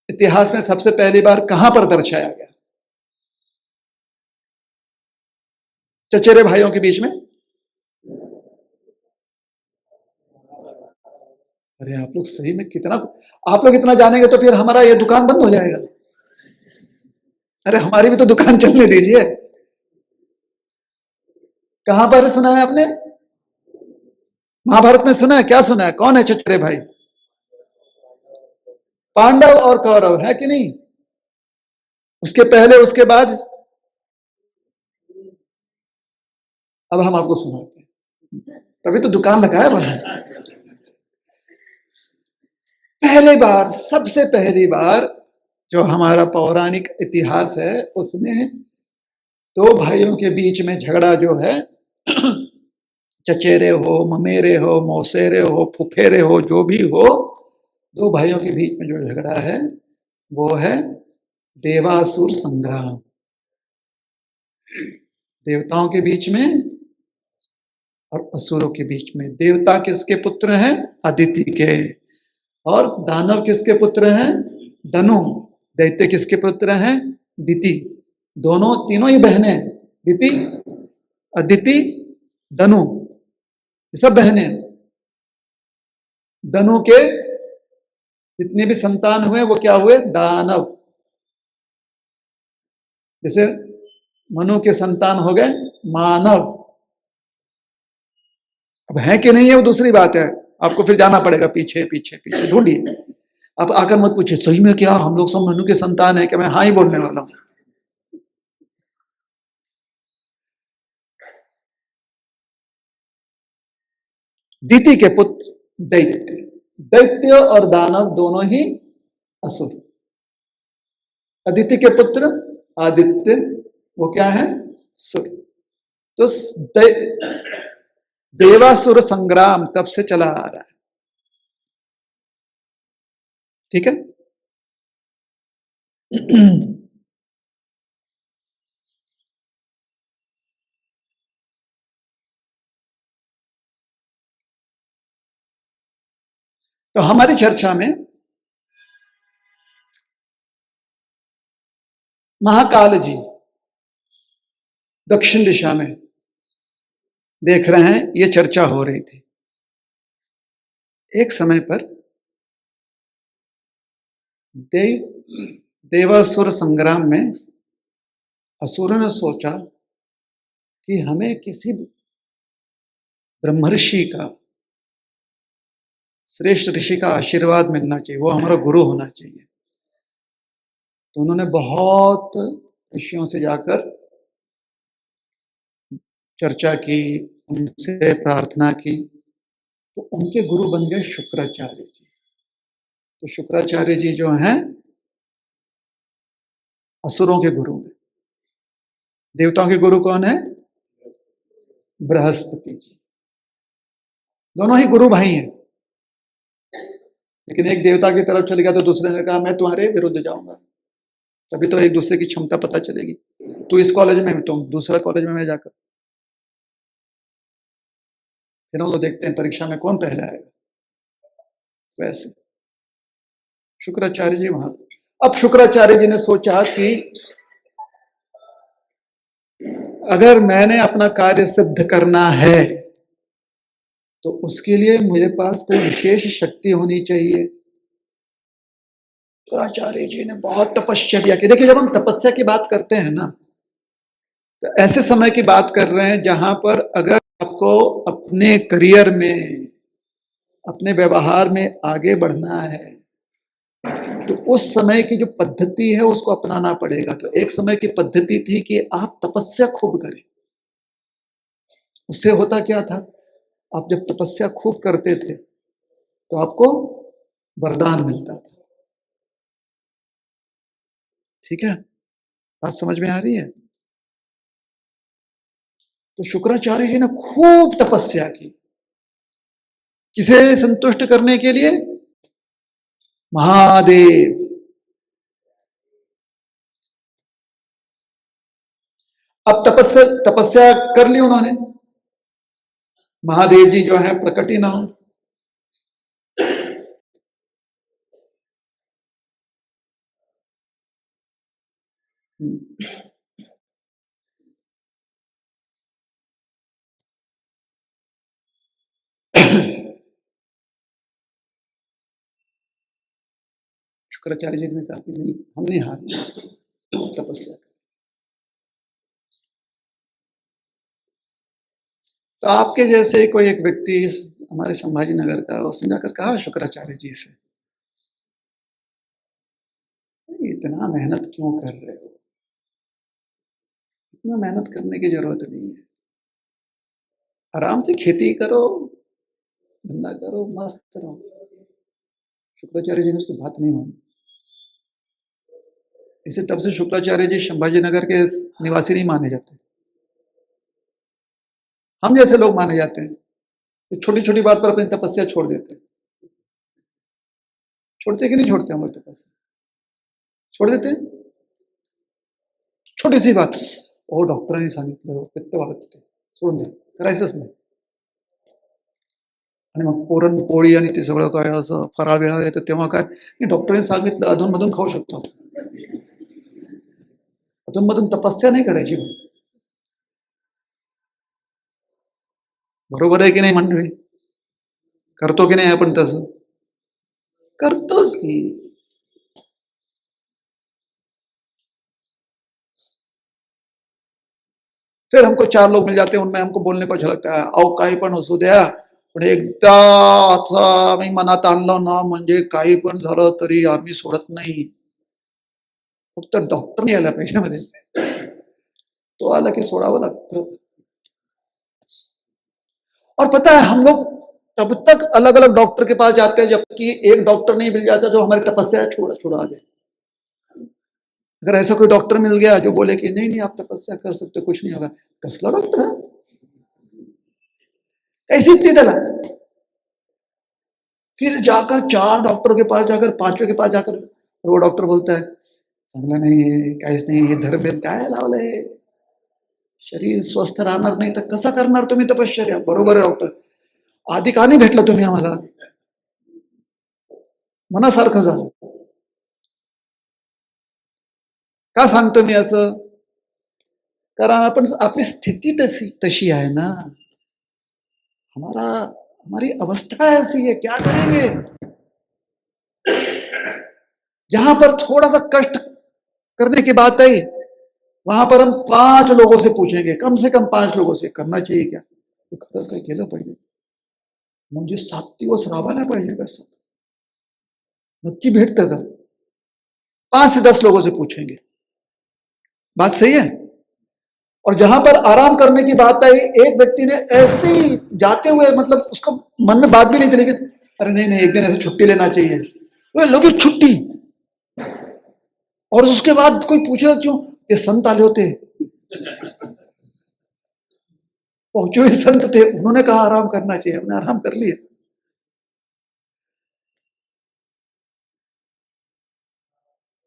इतिहास में सबसे पहली बार कहां पर दर्शाया गया? चचेरे भाइयों के बीच में? अरे आप लोग सही में कितना, आप लोग इतना जानेंगे तो फिर हमारा ये दुकान बंद हो जाएगा। अरे हमारी भी तो दुकान चलने दीजिए। कहां पर सुना है आपने? महाभारत में सुना है? क्या सुना है? कौन है चचेरे भाई? पांडव और कौरव, है कि नहीं? उसके पहले उसके बाद? अब हम आपको सुनाते हैं, तभी तो दुकान लगाया बना। पहली बार, सबसे पहली बार जो हमारा पौराणिक इतिहास है उसमें दो भाइयों के बीच में झगड़ा जो है, चचेरे हो, ममेरे हो, मौसेरे हो, फुफेरे हो, जो भी हो, दो भाइयों के बीच में जो झगड़ा है वो है देवासुर संग्राम। देवताओं के बीच में और असुरों के बीच में। देवता किसके पुत्र हैं? अदिति के। और दानव किसके पुत्र हैं? धनु। दैत्य किसके पुत्र हैं? दिति। दोनों, तीनों ही बहनें, दिति, अदिति, धनु, ये सब बहनें। धनु के जितने भी संतान हुए वो क्या हुए? दानव। जैसे मनु के संतान हो गए मानव। अब है कि नहीं है वो दूसरी बात है, आपको फिर जाना पड़ेगा पीछे पीछे पीछे ढूंढिए। अब आकर मत पूछिए सही में क्या हम लोग सब मनु के संतान है क्या? मैं हाँ ही बोलने वाला हूं। दिति के पुत्र दैत्य। दैत्य और दानव दोनों ही असुर। अदिति के पुत्र आदित्य, वो क्या है? सुर। तो देवासुर संग्राम तब से चला आ रहा है। ठीक है। तो हमारी चर्चा में महाकाल जी दक्षिण दिशा में देख रहे हैं, ये चर्चा हो रही थी। एक समय पर देवासुर संग्राम में असुरों ने सोचा कि हमें किसी ब्रह्मर्षि का, श्रेष्ठ ऋषि का आशीर्वाद मिलना चाहिए, वो हमारा गुरु होना चाहिए। तो उन्होंने बहुत ऋषियों से जाकर चर्चा की, उनसे प्रार्थना की, तो उनके गुरु बन गए शुक्राचार्य जी। तो शुक्राचार्य जी जो हैं असुरों के गुरु हैं। देवताओं के गुरु कौन है? बृहस्पति जी। दोनों ही गुरु भाई हैं, लेकिन एक देवता की तरफ चले गया तो दूसरे ने कहा मैं तुम्हारे विरुद्ध जाऊंगा। तभी तो एक दूसरे की क्षमता पता चलेगी। तू इस कॉलेज में, तुम दूसरा कॉलेज में, मैं जाकर फिर हम लोग देखते हैं परीक्षा में कौन पहले आएगा। वैसे शुक्राचार्य जी वहां। अब शुक्राचार्य जी ने सोचा कि अगर मैंने अपना कार्य सिद्ध करना है तो उसके लिए मेरे पास कोई विशेष शक्ति होनी चाहिए। शुक्राचार्य जी ने बहुत तपस्या की। देखिए, जब हम तपस्या की बात करते हैं ना, तो ऐसे समय की बात कर रहे हैं जहां पर अगर आपको अपने करियर में, अपने व्यवहार में आगे बढ़ना है तो उस समय की जो पद्धति है उसको अपनाना पड़ेगा। तो एक समय की पद्धति थी कि आप तपस्या खूब करें। उससे होता क्या था, आप जब तपस्या खूब करते थे तो आपको वरदान मिलता था। ठीक है, बात समझ में आ रही है? तो शुक्राचार्य जी ने खूब तपस्या की, किसे संतुष्ट करने के लिए? महादेव। अब तपस्या कर ली उन्होंने। महादेव जी जो है प्रकट ही ना हो। शुक्राचार्य जी ने कहा कि नहीं, हमने हारना, तपस्या। तो आपके जैसे कोई एक व्यक्ति हमारे संभाजी नगर का, उसने जाकर कहा शुक्राचार्य जी से, इतना मेहनत क्यों कर रहे हो? इतना मेहनत करने की जरूरत नहीं है। आराम से खेती करो, धंधा करो, मस्त रहो। शुक्राचार्य जी ने उसकी बात नहीं मानी। इसे तब से शुक्राचार्य जी संभाजी नगर के निवासी नहीं माने जाते। हम जैसे लोग माने जाते हैं, तो छोटी छोटी बात पर अपनी तपस्या छोड़ देते हैं। छोड़ते कि नहीं छोड़ते? हम लोग तपस्या छोड़ देते हैं। छोटी सी बात, ओ डॉक्टरांनी सांगितलं पित्त वाढते, सोडून दे, करायचंच नाही। आणि मग पुरणपोळी आणि ते सगळं काय असं फराळ बिळाळ येतं तेव्हा काय, डॉक्टरांनी सांगितलं अधूनमधून खाऊ शकतो। अधूनमधून तपस्या नाही करायची। बरोबर आहे की नाही मंडळी? करतो की नाही आपण? तसं करतोच की। फिर हमको चार लोग मिल जाते हैं, उनमें हमको बोलने को अच्छा लगता है, अहो काही पण असू द्या, पण एकदा आता आम्ही मनात आणलं ना, म्हणजे काही पण झालं तरी आम्ही सोडत नाही। फक्त डॉक्टर नाही आला पाहिजे मध्ये, तो आला की सोडावं लागतं। और पता है, हम लोग तब तक अलग अलग डॉक्टर के पास जाते हैं जबकि एक डॉक्टर नहीं मिल जाता जो हमारी तपस्या छुड़ा दे। अगर ऐसा कोई डॉक्टर मिल गया जो बोले कि नहीं नहीं आप तपस्या कर सकते, कुछ नहीं होगा, कसला डॉक्टर है? कैसी इतनी तलब? फिर जाकर 4 डॉक्टरों के पास जाकर, 5वें के पास जाकर वो डॉक्टर बोलता है चांगला नाही आहे, काहीच नाही, हे धर्म काय लावलंय, शरीर स्वस्थ राहणार नाही तर कसं करणार तुम्ही तपश्चर्या? बरोबर आहे डॉक्टर, आधी का नाही भेटलं तुम्ही आम्हाला? मनासारखं झालं. का सांगतो मी असं? कारण आपण, आपली स्थिती तशी आहे ना, हमारी अवस्था ऐसी है, क्या करेंगे? जहां पर थोड़ा सा कष्ट करने की बात आई, वहां पर हम 5 लोगों से पूछेंगे, कम से कम 5 लोगों से, करना चाहिए क्या? तो खरंच काय केलं पाहिजे, म्हणजे 7 दिवस राबायला पाहिजे का? नक्की भेटतं का? 5 से 10 लोगों से पूछेंगे. बात सही है? और जहां पर आराम करने की बात आई, एक व्यक्ति ने ऐसे ही जाते हुए, मतलब उसका मन में बात भी नहीं थी, लेकिन अरे नहीं नहीं, एक दिन ऐसे छुट्टी लेना चाहिए. वो लोग छुट्टी, और उसके बाद कोई पूछे क्यों? ये संत आले होते, पहुंचे हुए संत थे, उन्होंने कहा आराम करना चाहिए, हमने आराम कर लिया.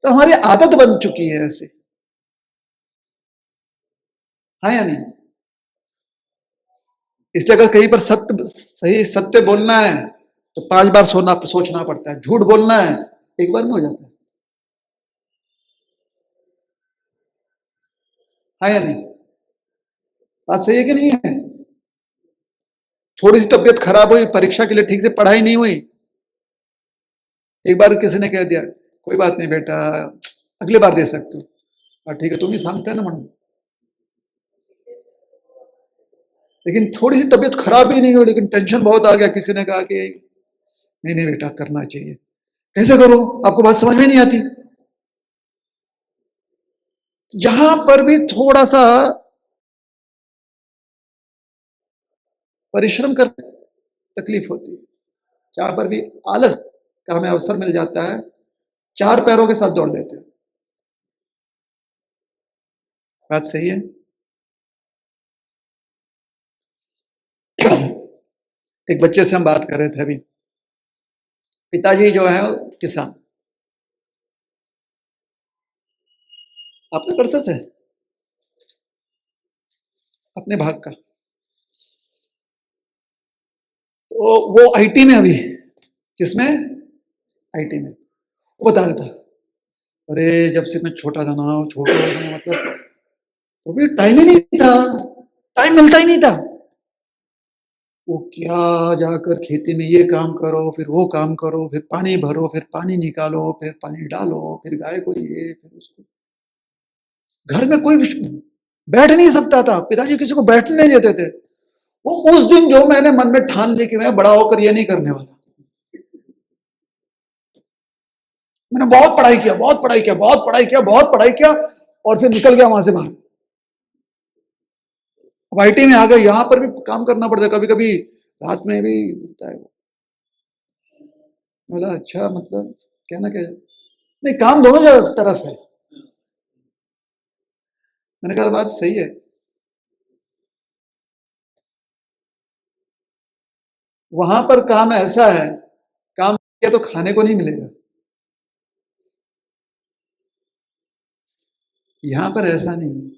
तो हमारी आदत बन चुकी है ऐसे, हाँ या नहीं? इसलिए अगर कहीं पर सही सत्य बोलना है तो 5 बार सोचना पड़ता है. झूठ बोलना है, एक बार में हो जाता है, हाँ या नहीं? बात सही है कि नहीं है? थोड़ी सी तबीयत खराब हुई, परीक्षा के लिए ठीक से पढ़ाई नहीं हुई, एक बार किसी ने कह दिया कोई बात नहीं बेटा, अगली बार दे सकते हो. ठीक है, तुम्ही सांगताय ना म्हणून. लेकिन थोड़ी सी तबीयत खराब ही नहीं हुई, लेकिन टेंशन बहुत आ गया, किसी ने कहा कि नहीं नहीं बेटा करना चाहिए. कैसे करो? आपको बात समझ में नहीं आती. जहां पर भी थोड़ा सा परिश्रम करने तकलीफ होती है, जहां पर भी आलस का हमें अवसर मिल जाता है, 4 पैरों के साथ दौड़ देते हैं. बात सही है? एक बच्चे से हम बात कर रहे थे अभी, पिताजी जो है किसान, आपका कर्ज है अपने भाग का, तो वो आईटी में अभी, किसमें? आईटी में. वो बता रहा था, अरे जब से मैं छोटा था ना, छोटा में मतलब तो टाइम ही नहीं था, टाइम मिलता ही नहीं था. वो क्या जाकर खेती में ये काम करो, फिर वो काम करो, फिर पानी भरो, फिर पानी निकालो, फिर पानी डालो, फिर गाय को ये, फिर उसको. घर में कोई बैठ नहीं सकता था, पिताजी किसी को बैठने नहीं देते थे. वो उस दिन जो मैंने मन में ठान ली कि मैं बड़ा होकर ये नहीं करने वाला, मैंने बहुत पढ़ाई किया, बहुत पढ़ाई किया, बहुत पढ़ाई किया, बहुत पढ़ाई किया, और फिर निकल गया वहां से बाहर. अब आईटी में आ गए, यहां पर भी काम करना पड़ता है, कभी कभी रात में भी होता है. वो बोला अच्छा, मतलब कहना क्या? नहीं, काम दोनों तरफ है. मैंने कहा बात सही है. वहां पर काम ऐसा है, काम किया तो खाने को नहीं मिलेगा, यहां पर ऐसा नहीं है.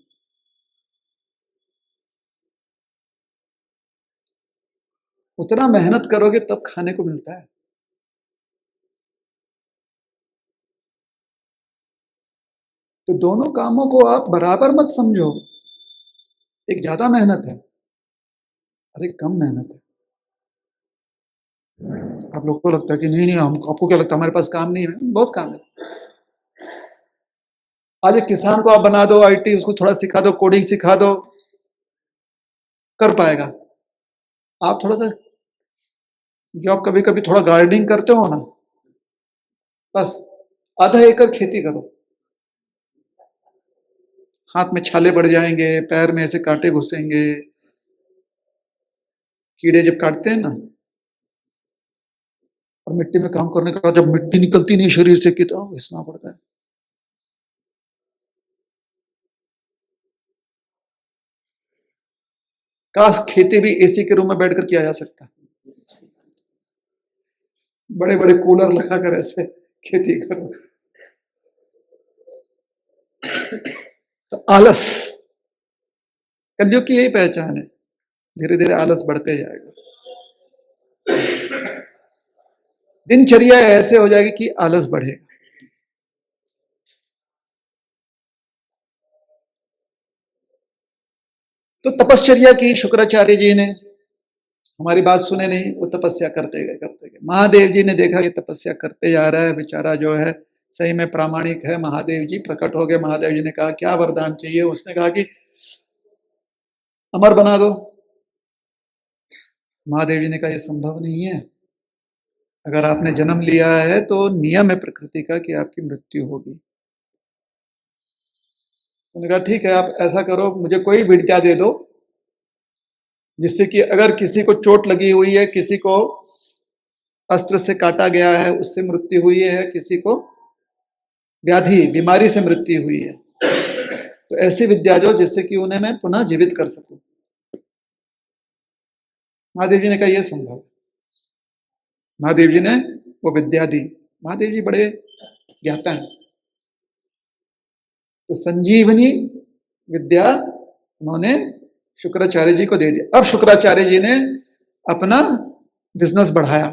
उतना मेहनत करोगे तब खाने को मिलता है. तो दोनों कामों को आप बराबर मत समझो, एक ज्यादा मेहनत है और एक कम मेहनत है. आप लोगों को लगता है कि नहीं नहीं, हम, आपको क्या लगता है हमारे पास काम नहीं है? बहुत काम है. आज एक किसान को आप बना दो आईटी, उसको थोड़ा सिखा दो, कोडिंग सिखा दो, कर पाएगा. आप थोड़ा सा, जो आप कभी कभी थोड़ा गार्डनिंग करते हो ना, बस आधा एकड़ खेती करो, हाथ में छाले पड़ जाएंगे, पैर में ऐसे कांटे घुसेंगे, कीड़े जब काटते हैं ना, और मिट्टी में काम करने के बाद जब मिट्टी निकलती नहीं शरीर से, कितना घिसना पड़ता है. काश खेती भी एसी के रूम में बैठकर किया जा सकता, बड़े बड़े कूलर लगाकर ऐसे खेती करो। तो आलस कलयुग की यही पहचान है, धीरे धीरे आलस बढ़ते जाएगा। दिनचर्या ऐसे हो जाएगी कि आलस बढ़ेगा। तो तपश्चर्या की शुक्राचार्य जी ने, हमारी बात सुने नहीं, वो तपस्या करते गए। महादेव जी ने देखा कि तपस्या करते जा रहा है, बेचारा जो है सही में प्रामाणिक है। महादेव जी प्रकट हो गए। महादेव जी ने कहा क्या वरदान चाहिए? उसने कहा कि अमर बना दो। महादेव जी ने कहा यह संभव नहीं है, अगर आपने जन्म लिया है तो नियम है प्रकृति का कि आपकी मृत्यु होगी। उन्होंने कहा ठीक है, आप ऐसा करो, मुझे कोई विद्या दे दो जिससे कि अगर किसी को चोट लगी हुई है, किसी को अस्त्र से काटा गया है उससे मृत्यु हुई है, किसी को व्याधि बीमारी से मृत्यु हुई है, तो ऐसी विद्या जो जिससे कि उन्हें मैं पुनः जीवित कर सकूं। महादेव जी ने कहा यह संभव है। महादेव जी ने वो विद्या दी। महादेव जी बड़े ज्ञाता हैं, तो संजीवनी विद्या उन्होंने शुक्राचार्य जी को दे दिया। अब शुक्राचार्य जी ने अपना बिजनेस बढ़ाया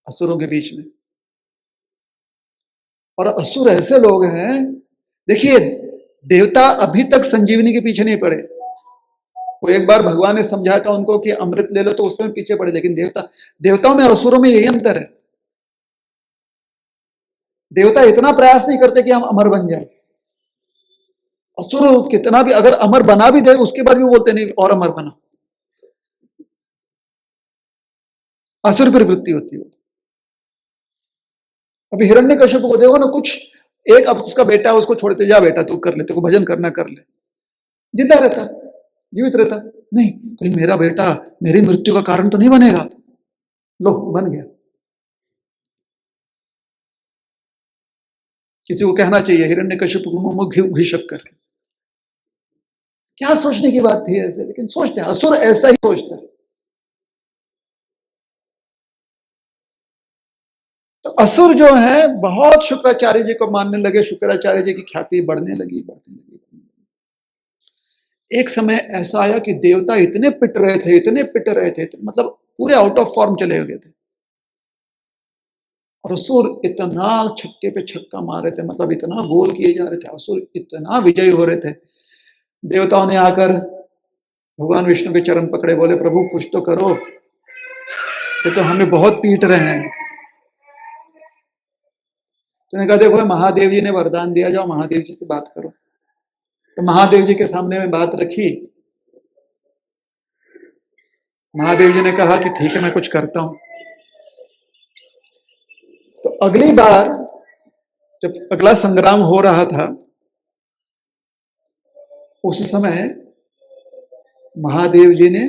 असुरों के बीच में। और असुर ऐसे लोग हैं, देखिए देवता अभी तक संजीवनी के पीछे नहीं पड़े। वो एक बार भगवान ने समझाया था उनको कि अमृत ले लो, तो उस समय पीछे पड़े। लेकिन देवताओं में और असुरों में यही अंतर है, देवता इतना प्रयास नहीं करते कि हम अमर बन जाए। असुर कितना भी अगर अमर बना भी दे उसके बाद भी बोलते नहीं और अमर बना। असुर प्रवृत्ति होती है। अभी हिरण्यकश्यप को देखो ना, कुछ एक अब उसका बेटा है, उसको छोड़ते जा बेटा तू कर ले, तेरे को भजन करना कर ले, जिंदा रहता, जीवित रहता। नहीं, कहीं मेरा बेटा मेरी मृत्यु का कारण तो नहीं बनेगा। लो बन गया। किसी को कहना चाहिए हिरण्यकश्यप को घी शक्कर। क्या सोचने की बात थी ऐसे, लेकिन सोचते हैं, असुर ऐसा ही सोचता है। तो असुर जो है बहुत शुक्राचार्य जी को मानने लगे। शुक्राचार्य जी की ख्याति बढ़ने लगी। एक समय ऐसा आया कि देवता इतने पिट रहे थे, मतलब पूरे आउट ऑफ फॉर्म चले गए थे। और असुर इतना छक्के पे छक्का मार रहे थे, मतलब इतना गोल किए जा रहे थे, असुर इतना विजयी हो रहे थे। देवताओं ने आकर भगवान विष्णु के चरण पकड़े, बोले प्रभु कुछ तो करो, ये तो हमें बहुत पीट रहे हैं। तूने कहा देखो महादेव जी ने वरदान दिया, जाओ महादेव जी से बात करो। तो महादेव जी के सामने में बात रखी। महादेव जी ने कहा कि ठीक है मैं कुछ करता हूं। तो अगली बार जब अगला संग्राम हो रहा था, उस समय महादेव जी ने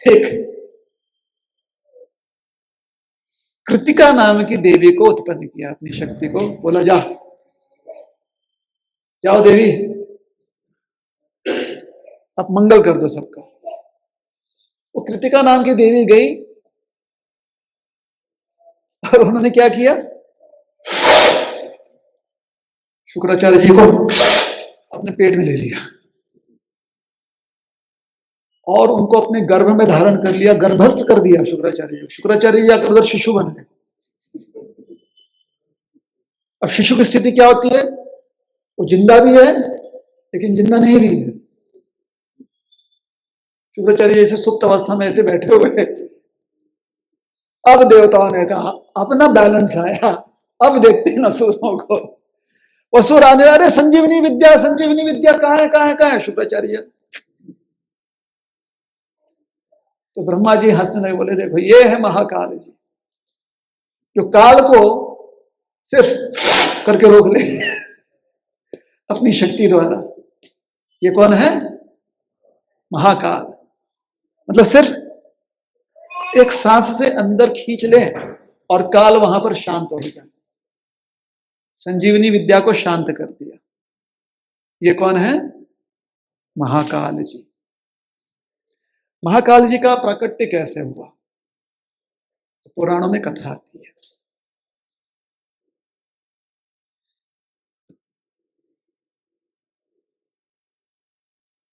एक कृतिका नाम की देवी को उत्पन्न किया, अपनी शक्ति को बोला जाओ देवी, अब मंगल कर दो सबका। वो कृतिका नाम की देवी गई और उन्होंने क्या किया, शुक्राचार्य जी को अपने पेट में ले लिया और उनको अपने गर्भ में धारण कर लिया, गर्भस्थ कर दिया शुक्राचार्य जी। शुक्राचार्य जी आकर उधर शिशु बन गए। अब शिशु की स्थिति क्या होती है, वो जिंदा भी है लेकिन जिंदा नहीं भी है। शुक्राचार्य जैसे सुप्त अवस्था में ऐसे बैठे हुए। अब देवताओं ने कहा अपना बैलेंस आया, अब देखते हैं असुरों को। असुर आने, अरे संजीवनी विद्या कहाँ है शुक्राचार्य। तो ब्रह्मा जी हंसने लगे, बोले देखो ये है महाकाल जी, जो काल को सिर्फ करके रोक ले अपनी शक्ति द्वारा। ये कौन है, महाकाल। मतलब सिर्फ एक सांस से अंदर खींच ले और काल वहां पर शांत हो गया। संजीवनी विद्या को शांत कर दिया। ये कौन है, महाकाल जी। महाकाल जी का प्राकट्य कैसे हुआ, तो पुराणों में कथा आती है।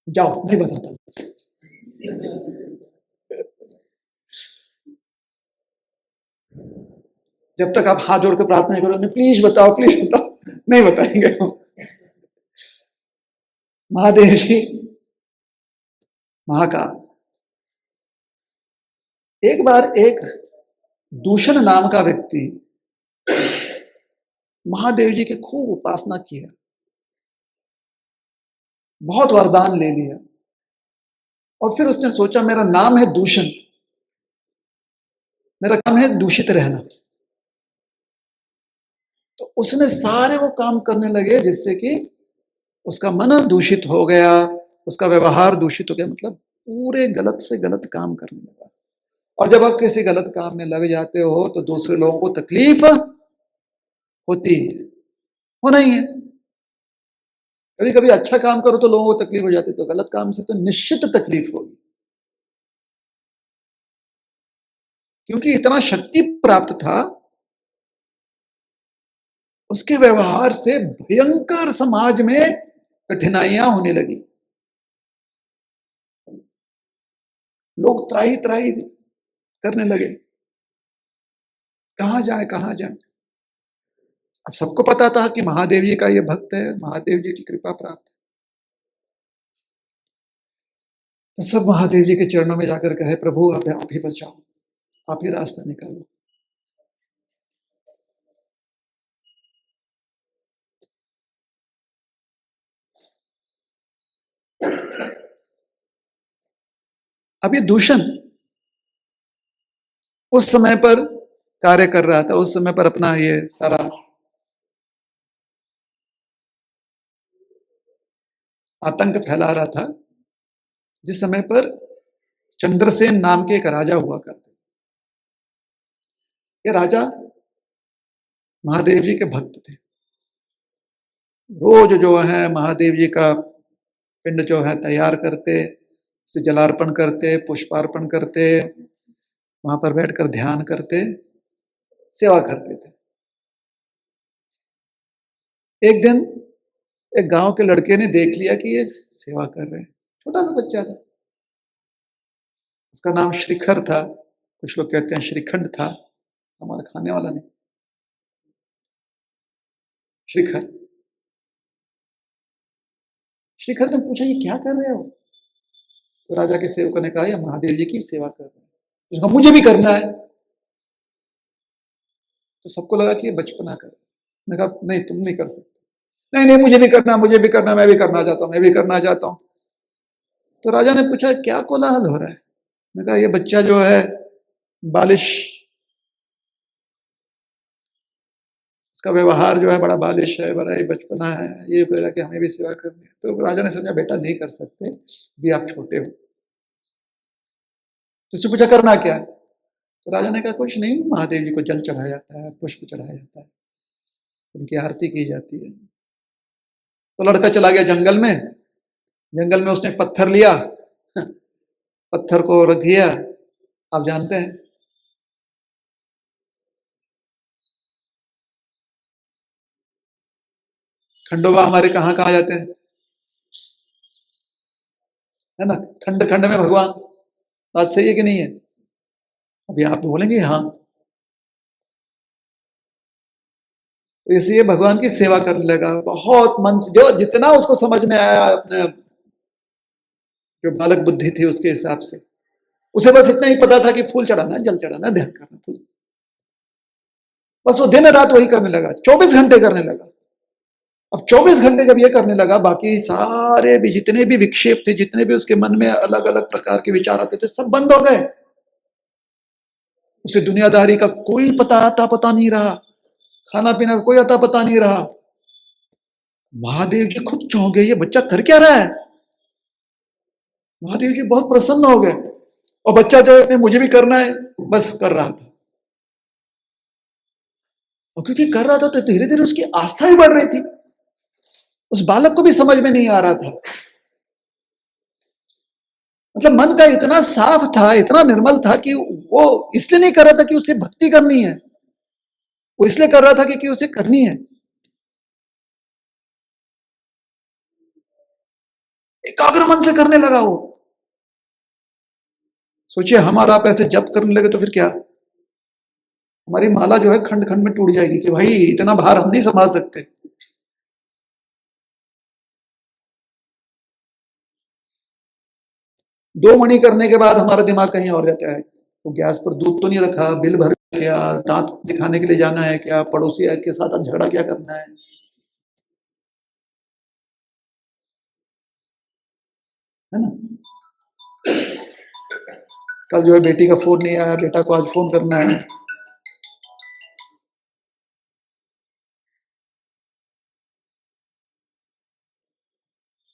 जाओ, नहीं बताता। जब तक आप हाथ जोड़कर प्रार्थना नहीं करोगे, प्लीज बताओ, प्लीज बताओ, नहीं बताएंगे हम। महादेव जी महाकाल। एक बार एक दूषण नाम का व्यक्ति महादेव जी की खूब उपासना किया, बहुत वरदान ले लिया, और फिर उसने सोचा मेरा नाम है दूषण, मेरा काम है दूषित रहना। तो उसने सारे वो काम करने लगे जिससे कि उसका मन दूषित हो गया, उसका व्यवहार दूषित हो गया, मतलब पूरे गलत से गलत काम करने लगा। और जब आप किसी गलत काम में लग जाते हो तो दूसरे लोगों को तकलीफ होती है, होना ही है। कभी कभी अच्छा काम करो तो लोगों को तकलीफ हो जाती है, तो गलत काम से तो निश्चित तकलीफ होगी, क्योंकि इतना शक्ति प्राप्त था, उसके व्यवहार से भयंकर समाज में कठिनाइयां होने लगी। लोग त्राही त्राही करने लगे, कहां जाए कहां जाए। अब सबको पता था कि महादेव जी का ये भक्त है, महादेव जी की कृपा प्राप्त है, तो सब महादेव जी के चरणों में जाकर कहे प्रभु आप ही बचाओ, आप ही रास्ता निकालो। अब ये दूषण उस समय पर कार्य कर रहा था, उस समय पर अपना ये सारा आतंक फैला रहा था, जिस समय पर चंद्रसेन नाम के एक राजा हुआ करते। ये राजा महादेव जी के भक्त थे, रोज जो है महादेव जी का पिंड जो है तैयार करते, उसे जलार्पण करते, पुष्पार्पण करते, वहां पर बैठकर ध्यान करते, सेवा करते थे। एक दिन एक गांव के लड़के ने देख लिया कि ये सेवा कर रहे हैं, छोटा सा बच्चा था, उसका नाम श्रीखर था, कुछ लोग कहते हैं श्रीखंड था, हमारा खाने वाला नहीं, श्रीखर। श्रीखर ने पूछा ये क्या कर रहे हो, तो राजा के सेवकों ने कहा ये महादेव जी की सेवा कर रहे हैं। उसका मुझे भी करना है, तो सबको लगा कि ये बचपना कर। मैंने कहा नहीं तुम नहीं कर सकते, नहीं नहीं मुझे भी करना, मुझे भी करना, मैं भी करना चाहता हूँ, मैं भी करना चाहता हूँ। तो राजा ने पूछा क्या कोलाहल हो रहा है। मैंने कहा ये बच्चा जो है बालिश, इसका व्यवहार जो है बड़ा बालिश है, बड़ा ही बचपना है, ये बोला कि हमें भी सेवा करनी है। तो राजा ने समझा बेटा नहीं कर सकते, भी आप छोटे हो। तो उससे पूछा करना क्या है, तो राजा ने कहा कुछ नहीं, महादेव जी को जल चढ़ाया जाता है, पुष्प चढ़ाया जाता है, उनकी आरती की जाती है। तो लड़का चला गया जंगल में, जंगल में उसने पत्थर लिया, पत्थर को रख दिया, आप जानते हैं खंडोबा हमारे कहाँ कहाँ जाते हैं, है ना, खंड खंड में भगवान, बात सही है कि नहीं है। अभी आप बोलेंगे हाँ, तो इसलिए भगवान की सेवा करने लगा बहुत मन से, जो जितना उसको समझ में आया, अपने जो बालक बुद्धि थी उसके हिसाब से, उसे बस इतना ही पता था कि फूल चढ़ाना, जल चढ़ाना, ध्यान करना, फूल, बस वो दिन रात वही करने लगा, 24 घंटे करने लगा। अब 24 घंटे जब ये करने लगा, बाकी सारे भी जितने भी विक्षेप थे, जितने भी उसके मन में अलग अलग प्रकार के विचार आते थे, सब बंद हो गए। उसे दुनियादारी का कोई पता नहीं रहा, खाना पीना का कोई अता पता नहीं रहा। महादेव जी खुद चौंक गए, ये बच्चा कर क्या रहा है। महादेव जी बहुत प्रसन्न हो गए, और बच्चा जो है मुझे भी करना है, बस कर रहा था। और क्योंकि कर रहा था तो धीरे धीरे उसकी आस्था भी बढ़ रही थी। उस बालक को भी समझ में नहीं आ रहा था मतलब मन का इतना साफ था, इतना निर्मल था कि वो इसलिए नहीं कर रहा था कि उसे भक्ति करनी है, वो इसलिए कर रहा था क्योंकि उसे करनी है। एकाग्र मन से करने लगा वो। सोचिए हम और आप ऐसे जप करने लगे तो फिर क्या, हमारी माला जो है खंड खंड में टूट जाएगी कि भाई इतना भार हम नहीं संभाल सकते। दो मणि करने के बाद हमारा दिमाग कहीं और जाता है, तो गैस पर दूध तो नहीं रखा, बिल भर क्या, दांत दिखाने के लिए जाना है क्या, पड़ोसी के साथ झगड़ा क्या करना है ना। कल जो है बेटी का फोन नहीं आया, बेटा को आज फोन करना है।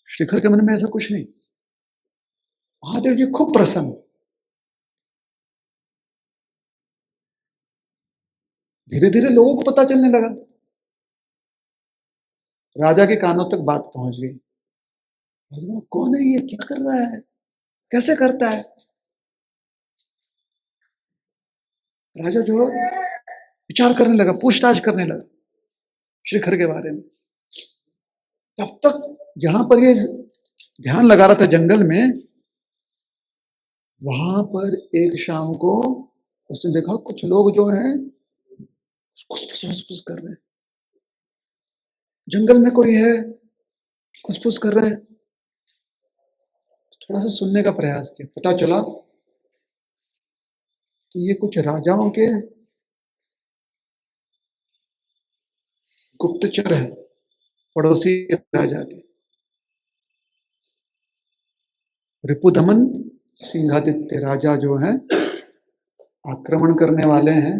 शिखर के मन में ऐसा कुछ नहीं। महादेव जी खूब प्रसन्न, धीरे धीरे लोगों को पता चलने लगा। राजा के कानों तक बात पहुंच गई, कौन है ये, क्या कर रहा है, कैसे करता है। राजा जो विचार करने लगा, पूछताछ करने लगा शिखर के बारे में। तब तक जहां पर ये ध्यान लगा रहा था जंगल में, वहां पर एक शाम को उसने देखा कुछ लोग जो हैं खुसफुस कर रहे हैं। जंगल में कोई है, खुसफुस कर रहे हैं। थोड़ा सा सुनने का प्रयास किया, पता चला कि ये कुछ राजाओं के गुप्तचर है, पड़ोसी राजा के। रिपुदमन सिंहादित्य राजा जो हैं आक्रमण करने वाले हैं,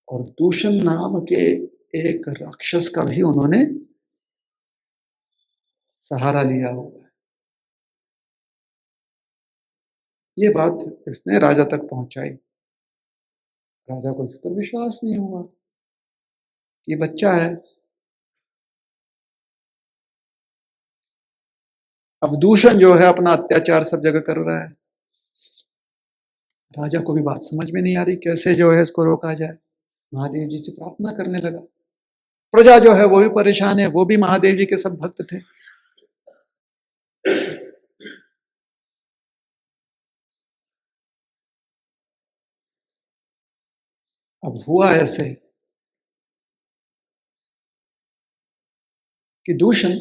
और दूषण नाम के एक राक्षस का भी उन्होंने सहारा लिया हुआ है। ये बात इसने राजा तक पहुंचाई। राजा को इस पर विश्वास नहीं हुआ कि बच्चा है। अब दूषण जो है अपना अत्याचार सब जगह कर रहा है। राजा को भी बात समझ में नहीं आ रही, कैसे जो है इसको रोका जाए। महादेव जी से प्रार्थना करने लगा। प्रजा जो है वो भी परेशान है, वो भी महादेव जी के सब भक्त थे। अब हुआ ऐसे कि दूषण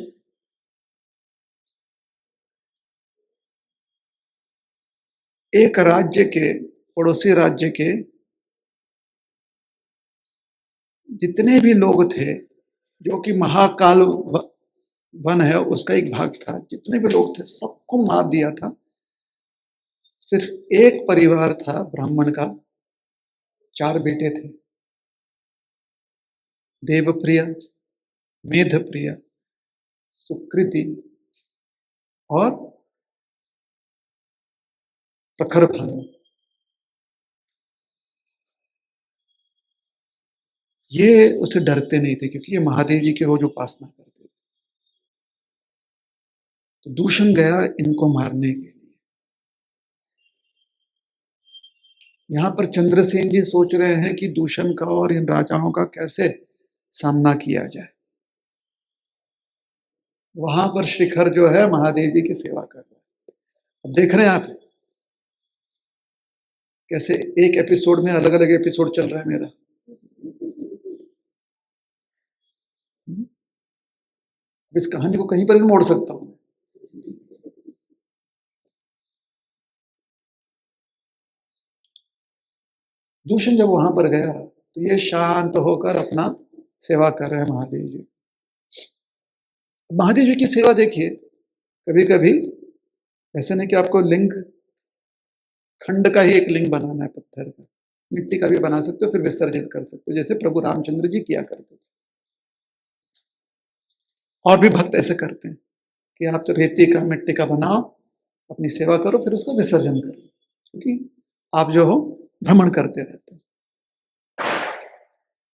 एक राज्य के, पड़ोसी राज्य के जितने भी लोग थे, जो कि महाकाल वन है उसका एक भाग था, जितने भी लोग थे सबको मार दिया था। सिर्फ एक परिवार था ब्राह्मण का, 4 बेटे थे, देवप्रिय, मेधप्रिय, सुकृति और प्रखरभानु। ये उसे डरते नहीं थे क्योंकि ये महादेव जी की रोज उपासना करते थे। तो दूषण गया इनको मारने के लिए। यहां पर चंद्रसेन जी सोच रहे हैं कि दूषण का और इन राजाओं का कैसे सामना किया जाए। वहां पर शिखर जो है महादेव जी की सेवा कर रहा है। अब देख रहे हैं आप कैसे एक एपिसोड में अलग अलग एपिसोड चल रहा है मेरा। इस कहानी को कहीं पर भी मोड़ सकता हूं। दूषण जब वहां पर गया तो ये शांत होकर अपना सेवा कर रहे हैं महादेव जी। महादेव जी की सेवा देखिए, कभी कभी ऐसे नहीं कि आपको लिंग खंड का ही एक लिंग बनाना है, पत्थर का, मिट्टी का भी बना सकते हो, फिर विसर्जन कर सकते हो, जैसे प्रभु रामचंद्र जी किया करते थे। और भी भक्त ऐसे करते हैं कि आप तो रेती का, मिट्टी का बनाओ, अपनी सेवा करो, फिर उसका विसर्जन करो, क्योंकि आप जो हो भ्रमण करते रहते हो।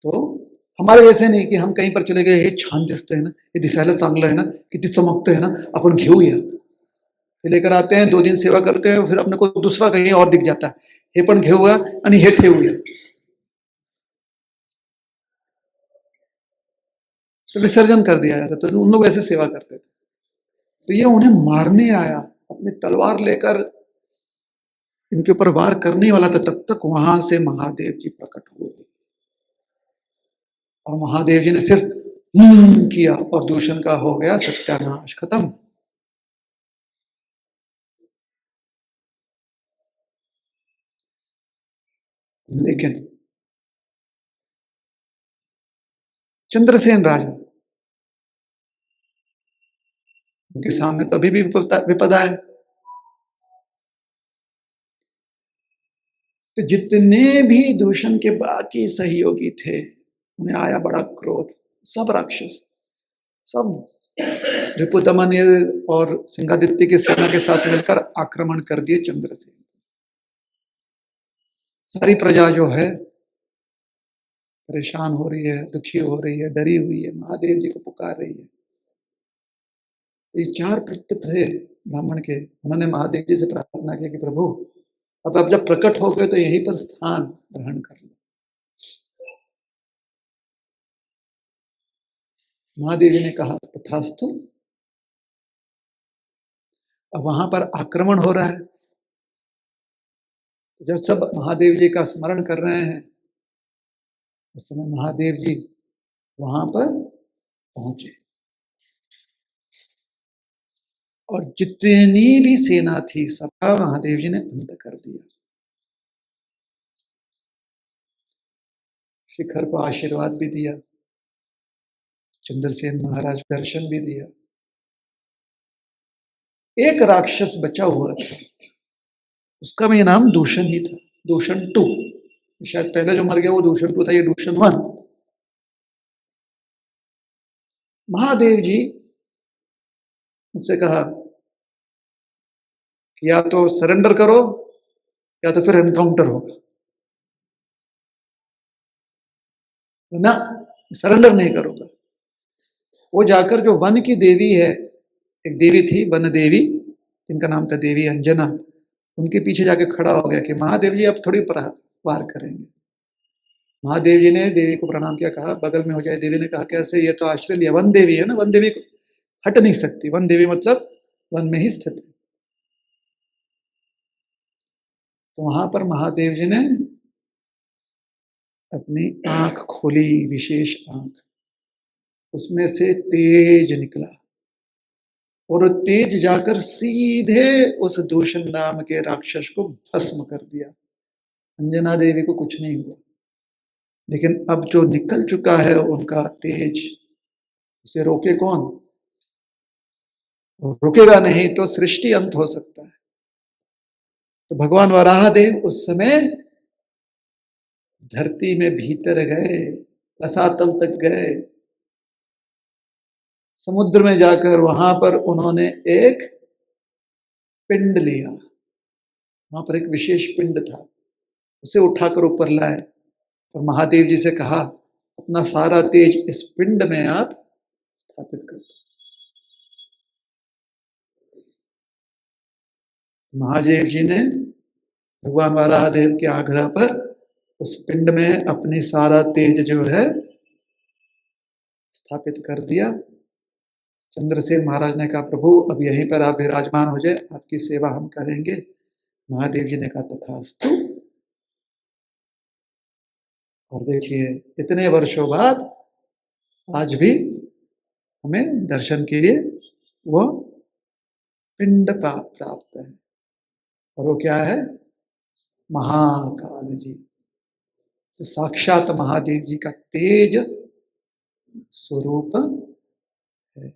तो हमारे ऐसे नहीं कि हम कहीं पर चले गए, हे छान दिसतंय ना, हे दिसायला चांगलं आहे ना, किती चमकतंय ना, आपण घेऊया, फिर लेकर आते हैं, 2 दिन सेवा करते हैं, फिर अपने को दूसरा कहीं और दिख जाता है, हे पण घेऊया आणि हे ठेवूया, तो विसर्जन कर दिया जाता। तो उन लोग ऐसे सेवा करते थे। तो ये उन्हें मारने आया, अपनी तलवार लेकर इनके ऊपर वार करने वाला था, तब तक वहां से महादेव जी प्रकट हुए और महादेव जी ने सिर्फ किया और दूषण का हो गया सत्यानाश, खत्म। लेकिन चंद्रसेन राजा, उनके सामने तो अभी भी विपदा है। तो जितने भी दूषण के बाकी सहयोगी थे, उन्हें आया बड़ा क्रोध। सब राक्षस, सब रिपुदमन और सिंहादित्य की सेना के साथ मिलकर आक्रमण कर दिए चंद्रसेन। सारी प्रजा जो है परेशान हो रही है, दुखी हो रही है, डरी हुई है, महादेव जी को पुकार रही है। ये 4 कृत्य थे ब्राह्मण के, उन्होंने महादेव जी से प्रार्थना की कि प्रभु अब जब प्रकट हो गए तो यहीं पर स्थान ग्रहण कर लो। महादेव जी ने कहा तथास्तु। अब वहां पर आक्रमण हो रहा है, जब सब महादेव जी का स्मरण कर रहे हैं, उस समय महादेव जी वहां पर पहुंचे और जितनी भी सेना थी सबका महादेव जी ने अंत कर दिया। शिखर को आशीर्वाद भी दिया, चंद्रसेन महाराज दर्शन भी दिया। एक राक्षस बचा हुआ था, उसका भी नाम दूषण ही था, दूषण 2। शायद पहले जो मर गया वो दूषण 2 था, ये दूषण 1। महादेव जी मुझसे कहा कि या तो सरेंडर करो या तो फिर एनकाउंटर होगा। ना, सरेंडर नहीं करूंगा। वो जाकर जो वन की देवी है, एक देवी थी वन देवी, इनका नाम था देवी अंजना, उनके पीछे जाके खड़ा हो गया कि महादेव जी अब थोड़ी वार करेंगे। महादेव जी ने देवी को प्रणाम किया, कहा बगल में हो जाए। देवी ने कहा कैसे, ये तो आश्रय लिया, वन देवी है ना, वन देवी हट नहीं सकती। वन देवी मतलब वन में ही स्थित है। तो वहां पर महादेव जी ने अपनी आंख खोली, विशेष आंख, उसमें से तेज निकला और तेज जाकर सीधे उस दूषण नाम के राक्षस को भस्म कर दिया। अंजना देवी को कुछ नहीं हुआ, लेकिन अब जो निकल चुका है उनका तेज, उसे रोके कौन? रुकेगा नहीं तो सृष्टि अंत हो सकता है। तो भगवान वराहदेव उस समय धरती में भीतर गए, रसातल तक गए, समुद्र में जाकर वहां पर उन्होंने एक पिंड लिया। वहां पर एक विशेष पिंड था, उसे उठाकर ऊपर लाए और महादेव जी से कहा अपना सारा तेज इस पिंड में आप स्थापित कर दो। महादेव जी ने भगवान वराहदेव के आग्रह पर उस पिंड में अपनी सारा तेज जो है स्थापित कर दिया। चंद्रसेन महाराज ने कहा प्रभु अब यहीं पर आप विराजमान हो जाए, आपकी सेवा हम करेंगे। महादेव जी ने कहा तथास्तु। और देखिए इतने वर्षों बाद आज भी हमें दर्शन के लिए वो पिंड प्राप्त है, और वो क्या है? महाकाल जी, तो साक्षात महादेव जी का तेज स्वरूप है।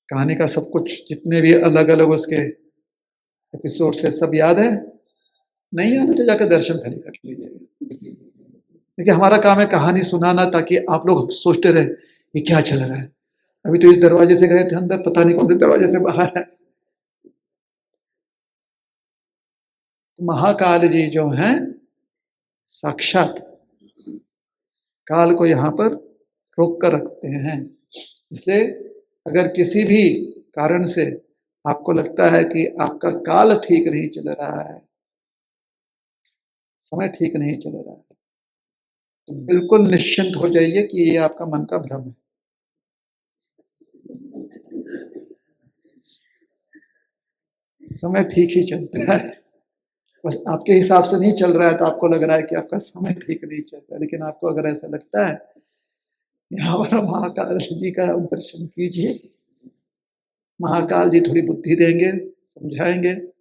कहानी का सब कुछ जितने भी अलग अलग उसके एपिसोड से सब याद है? नहीं याद है तो जाकर दर्शन खाली कर लीजिएगा। देखिए हमारा काम है कहानी सुनाना, ताकि आप लोग सोचते रहे ये क्या चल रहा है। अभी तो इस दरवाजे से गए थे अंदर, पता नहीं कौन से दरवाजे से बाहर है। तो महाकाल जी जो हैं साक्षात काल को यहाँ पर रोक कर रखते हैं। इसलिए अगर किसी भी कारण से आपको लगता है कि आपका काल ठीक नहीं चल रहा है, समय ठीक नहीं चल रहा है, तो बिल्कुल निश्चिंत हो जाइए कि ये आपका मन का भ्रम है। समय ठीक ही चलता है, बस आपके हिसाब से नहीं चल रहा है, तो आपको लग रहा है कि आपका समय ठीक नहीं चल रहा है। लेकिन आपको अगर ऐसा लगता है, यहाँ पर महाकाल जी का दर्शन कीजिए, महाकाल जी थोड़ी बुद्धि देंगे, समझाएंगे कि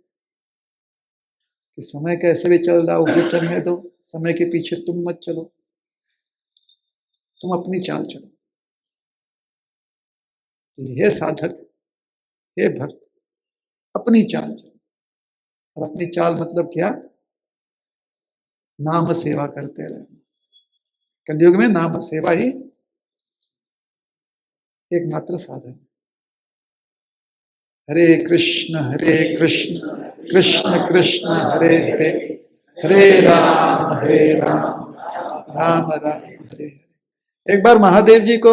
समय कैसे भी चल रहा हो उसे चलने दो, समय के पीछे तुम मत चलो, तुम अपनी चाल चलो। तो हे साधक, हे भक्त, अपनी चाल चलो। और अपनी चाल मतलब क्या? नाम सेवा करते रहना। कलयुग में नाम सेवा ही एकमात्र साधन। हरे कृष्ण कृष्ण कृष्ण हरे हरे, हरे राम राम राम हरे हरे। एक बार महादेव जी को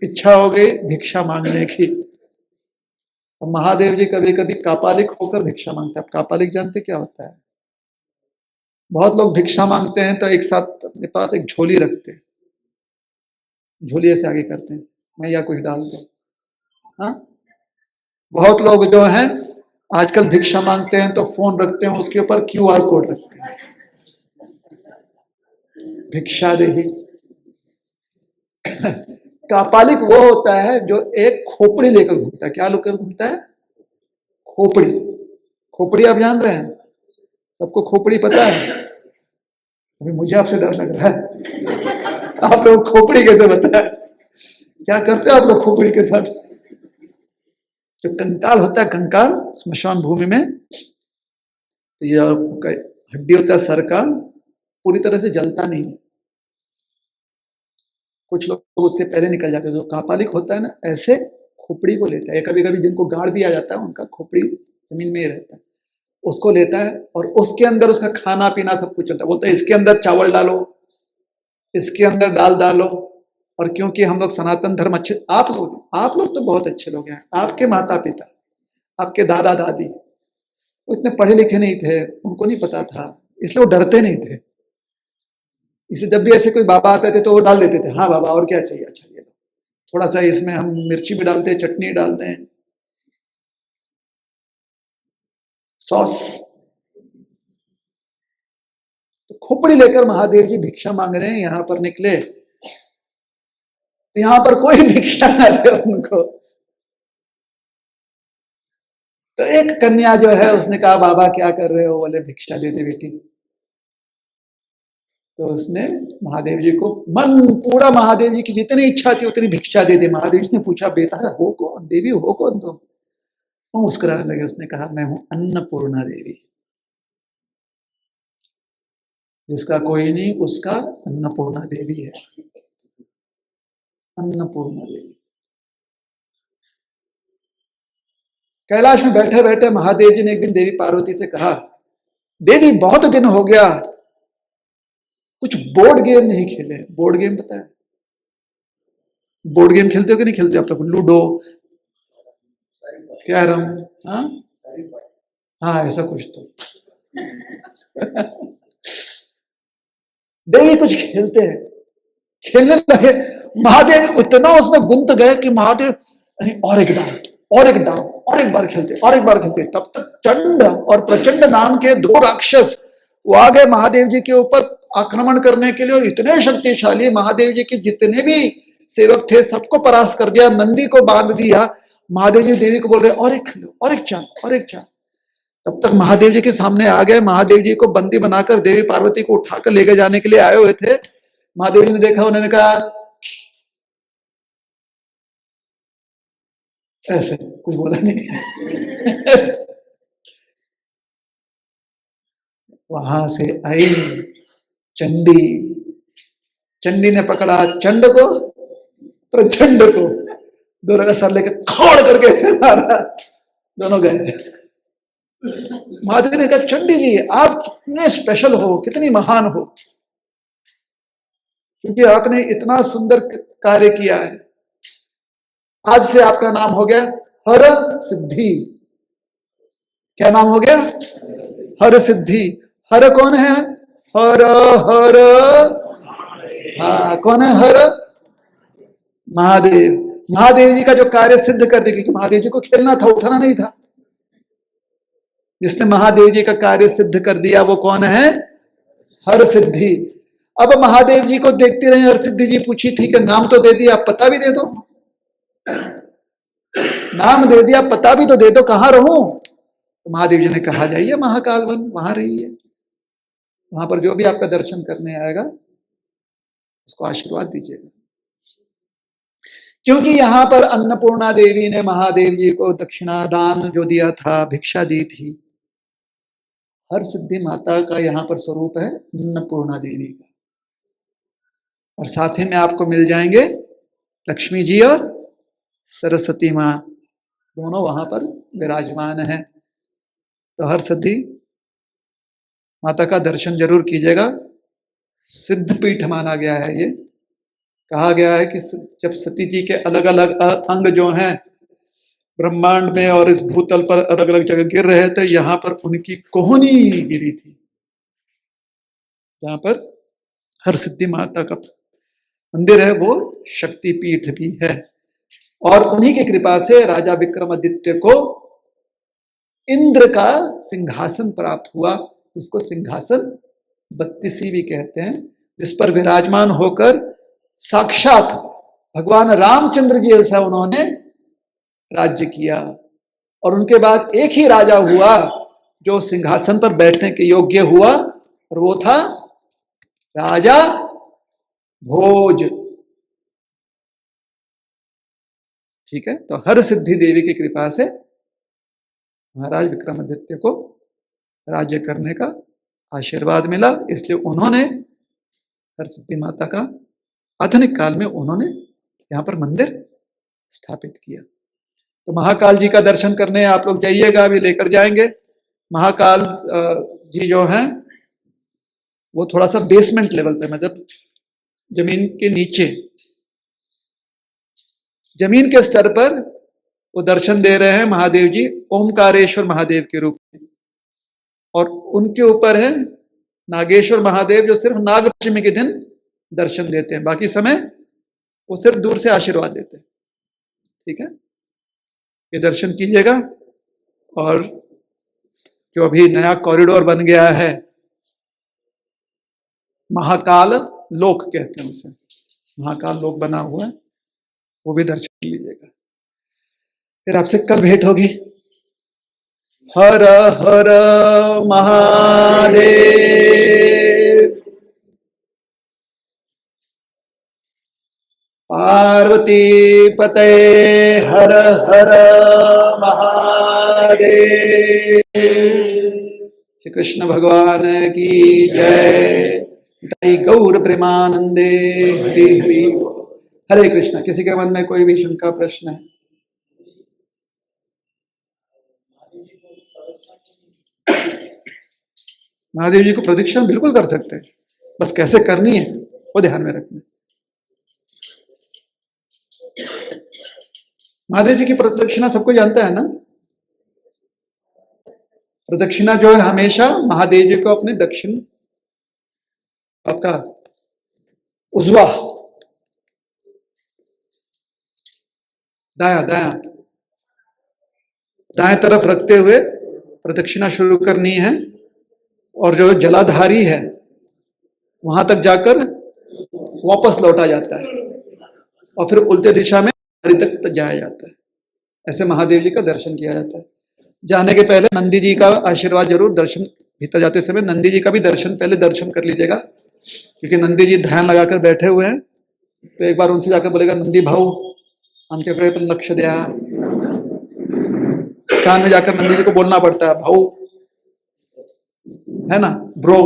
इच्छा हो गई भिक्षा मांगने की। अब महादेव जी कभी कभी कापालिक होकर भिक्षा मांगते हैं। आप कापालिक जानते क्या होता है? बहुत लोग भिक्षा मांगते हैं तो एक साथ अपने पास एक झोली रखते हैं, झोली ऐसे आगे करते हैं, मैया कुछ डाल दो। हाँ, बहुत लोग जो हैं आजकल भिक्षा मांगते हैं तो फोन रखते हैं, उसके ऊपर QR कोड रखते हैं, भिक्षा देही। कापालिक वो होता है जो एक खोपड़ी लेकर घूमता है। क्या लेकर घूमता है? खोपड़ी। खोपड़ी आप जान रहे हैं? सबको खोपड़ी पता है? अभी मुझे आपसे डर लग रहा है, आप लोग खोपड़ी कैसे पता है? क्या करते हो आप लोग खोपड़ी के साथ? जो कंकाल होता है, कंकाल स्मशान भूमि में, तो ये हड्डी होता है सर का, पूरी तरह से जलता नहीं है, कुछ लोग उसके पहले निकल जाते हैं। जो कापालिक होता है ना, ऐसे खोपड़ी को लेता है। कभी कभी जिनको गाड़ दिया जाता है उनका खोपड़ी जमीन में ही रहता है, उसको लेता है और उसके अंदर उसका खाना पीना सब कुछ चलता है। बोलता है इसके अंदर चावल डालो, इसके अंदर दाल डालो। और क्योंकि हम लोग सनातन धर्म अच्छे, आप लोग तो बहुत अच्छे लोग हैं, आपके माता पिता, आपके दादा दादी वो इतने पढ़े लिखे नहीं थे, उनको नहीं पता था, इसलिए वो डरते नहीं थे। इसे जब भी ऐसे कोई बाबा आते थे तो वो डाल देते थे, हाँ बाबा और क्या चाहिए? अच्छा ये लो, थोड़ा सा इसमें हम मिर्ची भी डालते हैं, चटनी डालते हैं, सॉस। तो खोपड़ी लेकर महादेव जी भिक्षा मांग रहे हैं, यहां पर निकले तो यहां पर कोई भिक्षा ना दे उनको। तो एक कन्या जो है उसने कहा बाबा क्या कर रहे हो? बोले भिक्षा दे दे बेटी। तो उसने महादेव जी को मन पूरा, महादेव जी की जितनी इच्छा थी उतनी भिक्षा दे दी। महादेव जी ने पूछा बेटा हो कौन? देवी हो कौन तुम? वो मुस्कुराने लगे। उसने कहा मैं हूं अन्नपूर्णा देवी, जिसका कोई नहीं उसका अन्नपूर्णा देवी है, अन्नपूर्णा देवी। कैलाश में बैठे बैठे महादेव जी ने एक दिन देवी पार्वती से कहा, देवी बहुत दिन हो गया कुछ बोर्ड गेम नहीं खेले। बोर्ड गेम पता है? बोर्ड गेम खेलते हो कि नहीं खेलते आप लोग? लूडो, कैरम, हाँ हाँ ऐसा कुछ तो। देवी कुछ खेलते हैं, खेलने लगे। महादेव इतना उसमें गुंत गए कि महादेव और एक डाल, और एक डाल, और एक बार खेलते, और एक बार खेलते। तब तक चंड और प्रचंड नाम के दो राक्षस वो आ गए महादेव जी के ऊपर आक्रमण करने के लिए। और इतने शक्तिशाली, महादेव जी के जितने भी सेवक थे सबको परास्त कर दिया, नंदी को बांध दिया। महादेव जी देवी को बोल रहे और एक खेलो, और एक चाल, और एक चाल। तब तक महादेव जी के सामने आ गए। महादेव जी को बंदी बनाकर देवी पार्वती को उठाकर लेकर जाने के लिए आए हुए थे। महादेव जी ने देखा, उन्होंने कहा ऐसे, कुछ बोला नहीं। वहां से आई चंडी। चंडी ने पकड़ा चंड को, प्रचंड को, दोनों का सर लेकर खोड़ करके ऐसे मारा, दोनों गए। महादेव ने कहा चंडी जी आप कितने स्पेशल हो, कितनी महान हो, क्योंकि आपने इतना सुंदर कार्य किया है। आज से आपका नाम हो गया हर सिद्धि। क्या नाम हो गया? हर सिद्धि। हर कौन है? हर हर, हाँ कौन है हर? महादेव। महादेव जी का जो कार्य सिद्ध कर देगी, क्योंकि महादेव जी को खेलना था, उठाना नहीं था। जिसने महादेव जी का कार्य सिद्ध कर दिया वो कौन है? हर सिद्धि। अब महादेव जी को देखते रहे, हर सिद्धि जी पूछी ठीक है नाम तो दे दिया, पता भी दे दो। नाम दे दिया, पता भी तो दे दो, कहां रहूं? तो महादेव जी ने कहा जाइए महाकाल वन, वहां रहिए, वहां पर जो भी आपका दर्शन करने आएगा उसको आशीर्वाद दीजिएगा। क्योंकि यहां पर अन्नपूर्णा देवी ने महादेव जी को दक्षिणा दान जो दिया था, भिक्षा दी थी, हर सिद्धि माता का यहां पर स्वरूप है अन्नपूर्णा देवी का। और साथ ही में आपको मिल जाएंगे लक्ष्मी जी और सरस्वती माँ, दोनों वहां पर विराजमान हैं। तो हर सिद्धि माता का दर्शन जरूर कीजिएगा। सिद्ध पीठ माना गया है ये। कहा गया है कि जब सती जी के अलग अलग अंग जो हैं ब्रह्मांड में और इस भूतल पर अलग अलग जगह गिर रहे थे, यहां पर उनकी कोहनी गिरी थी। जहां पर हर सिद्धि माता का मंदिर है वो शक्ति पीठ भी है। और उन्हीं की कृपा से राजा विक्रमादित्य को इंद्र का सिंहासन प्राप्त हुआ, जिसको सिंहासन 32 भी कहते हैं, जिस पर विराजमान होकर साक्षात भगवान रामचंद्र जी ऐसा उन्होंने राज्य किया। और उनके बाद एक ही राजा हुआ जो सिंहासन पर बैठने के योग्य हुआ, और वो था राजा भोज। ठीक है, तो हर सिद्धि देवी की कृपा से महाराज विक्रमादित्य को राज्य करने का आशीर्वाद मिला, इसलिए उन्होंने हर सिद्धि माता का आधुनिक काल में उन्होंने यहाँ पर मंदिर स्थापित किया। तो महाकाल जी का दर्शन करने आप लोग जाइएगा, अभी लेकर जाएंगे। महाकाल जी जो हैं वो थोड़ा सा बेसमेंट लेवल पे, मतलब जमीन के नीचे, जमीन के स्तर पर वो दर्शन दे रहे हैं महादेव जी ओमकारेश्वर महादेव के रूप में। और उनके ऊपर है नागेश्वर महादेव, जो सिर्फ नागपंचमी के दिन दर्शन देते हैं, बाकी समय वो सिर्फ दूर से आशीर्वाद देते हैं। ठीक है, ये दर्शन कीजिएगा। और जो अभी नया कॉरिडोर बन गया है, महाकाल लोक कहते हैं उसे, महाकाल लोक बना हुआ है, वो भी दर्शन लीजिएगा। फिर आपसे कल भेंट होगी। हर हर महादेव। पार्वती पते हर हर महादेव। श्री कृष्ण भगवान की जय। गौर प्रेमानंदे हरि हरि। हरे कृष्ण। किसी के मन में कोई भी शंका प्रश्न है? महादेव जी को प्रदक्षिणा बिल्कुल कर सकते हैं, बस कैसे करनी है वो ध्यान में रखना। महादेव जी की प्रदक्षिणा सबको जानता है ना। प्रदक्षिणा जो है हमेशा महादेव जी को अपने दक्षिण, आपका उजवा, दाया दाया दाएं तरफ रखते हुए प्रदक्षिणा शुरू करनी है। और जो जलाधारी है वहां तक जाकर वापस लौटा जाता है, और फिर उल्टे दिशा में हरि तक जाया जाता है। ऐसे महादेव जी का दर्शन किया जाता है। जाने के पहले नंदी जी का आशीर्वाद जरूर, दर्शन भीतर जाते समय नंदी जी का भी दर्शन पहले दर्शन कर लीजिएगा, क्योंकि नंदी जी ध्यान लगाकर बैठे हुए हैं। तो एक बार उनसे जाकर बोलेगा, नंदी भाऊ आमच्याकडे पण लक्ष द्या। कान में जाकर नंदी जी को बोलना पड़ता है, भाऊ, है ना, ब्रो।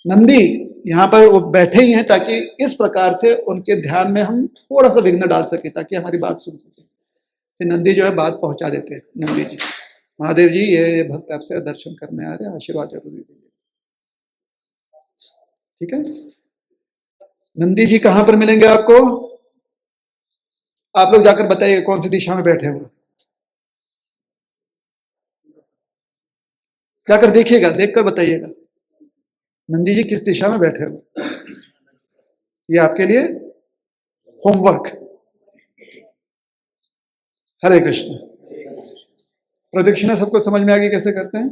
नंदी यहाँ पर वो बैठे ही हैं ताकि इस प्रकार से उनके ध्यान में हम थोड़ा सा विघ्न डाल सके, ताकि हमारी बात सुन सके। फिर नंदी जो है बात पहुंचा देते हैं। नंदी जी, महादेव जी ये भक्त आपसे दर्शन करने आ रहे हैं, आशीर्वाद जरूर दीजिए। ठीक है। नंदी जी कहाँ पर मिलेंगे आपको? आप लोग जाकर बताइए कौन सी दिशा में बैठे हो, जाकर देखिएगा, देखकर बताइएगा नंदी जी किस दिशा में बैठे हो। ये आपके लिए होमवर्क। हरे कृष्ण। प्रदक्षिणा सबको समझ में आ गई कैसे करते हैं?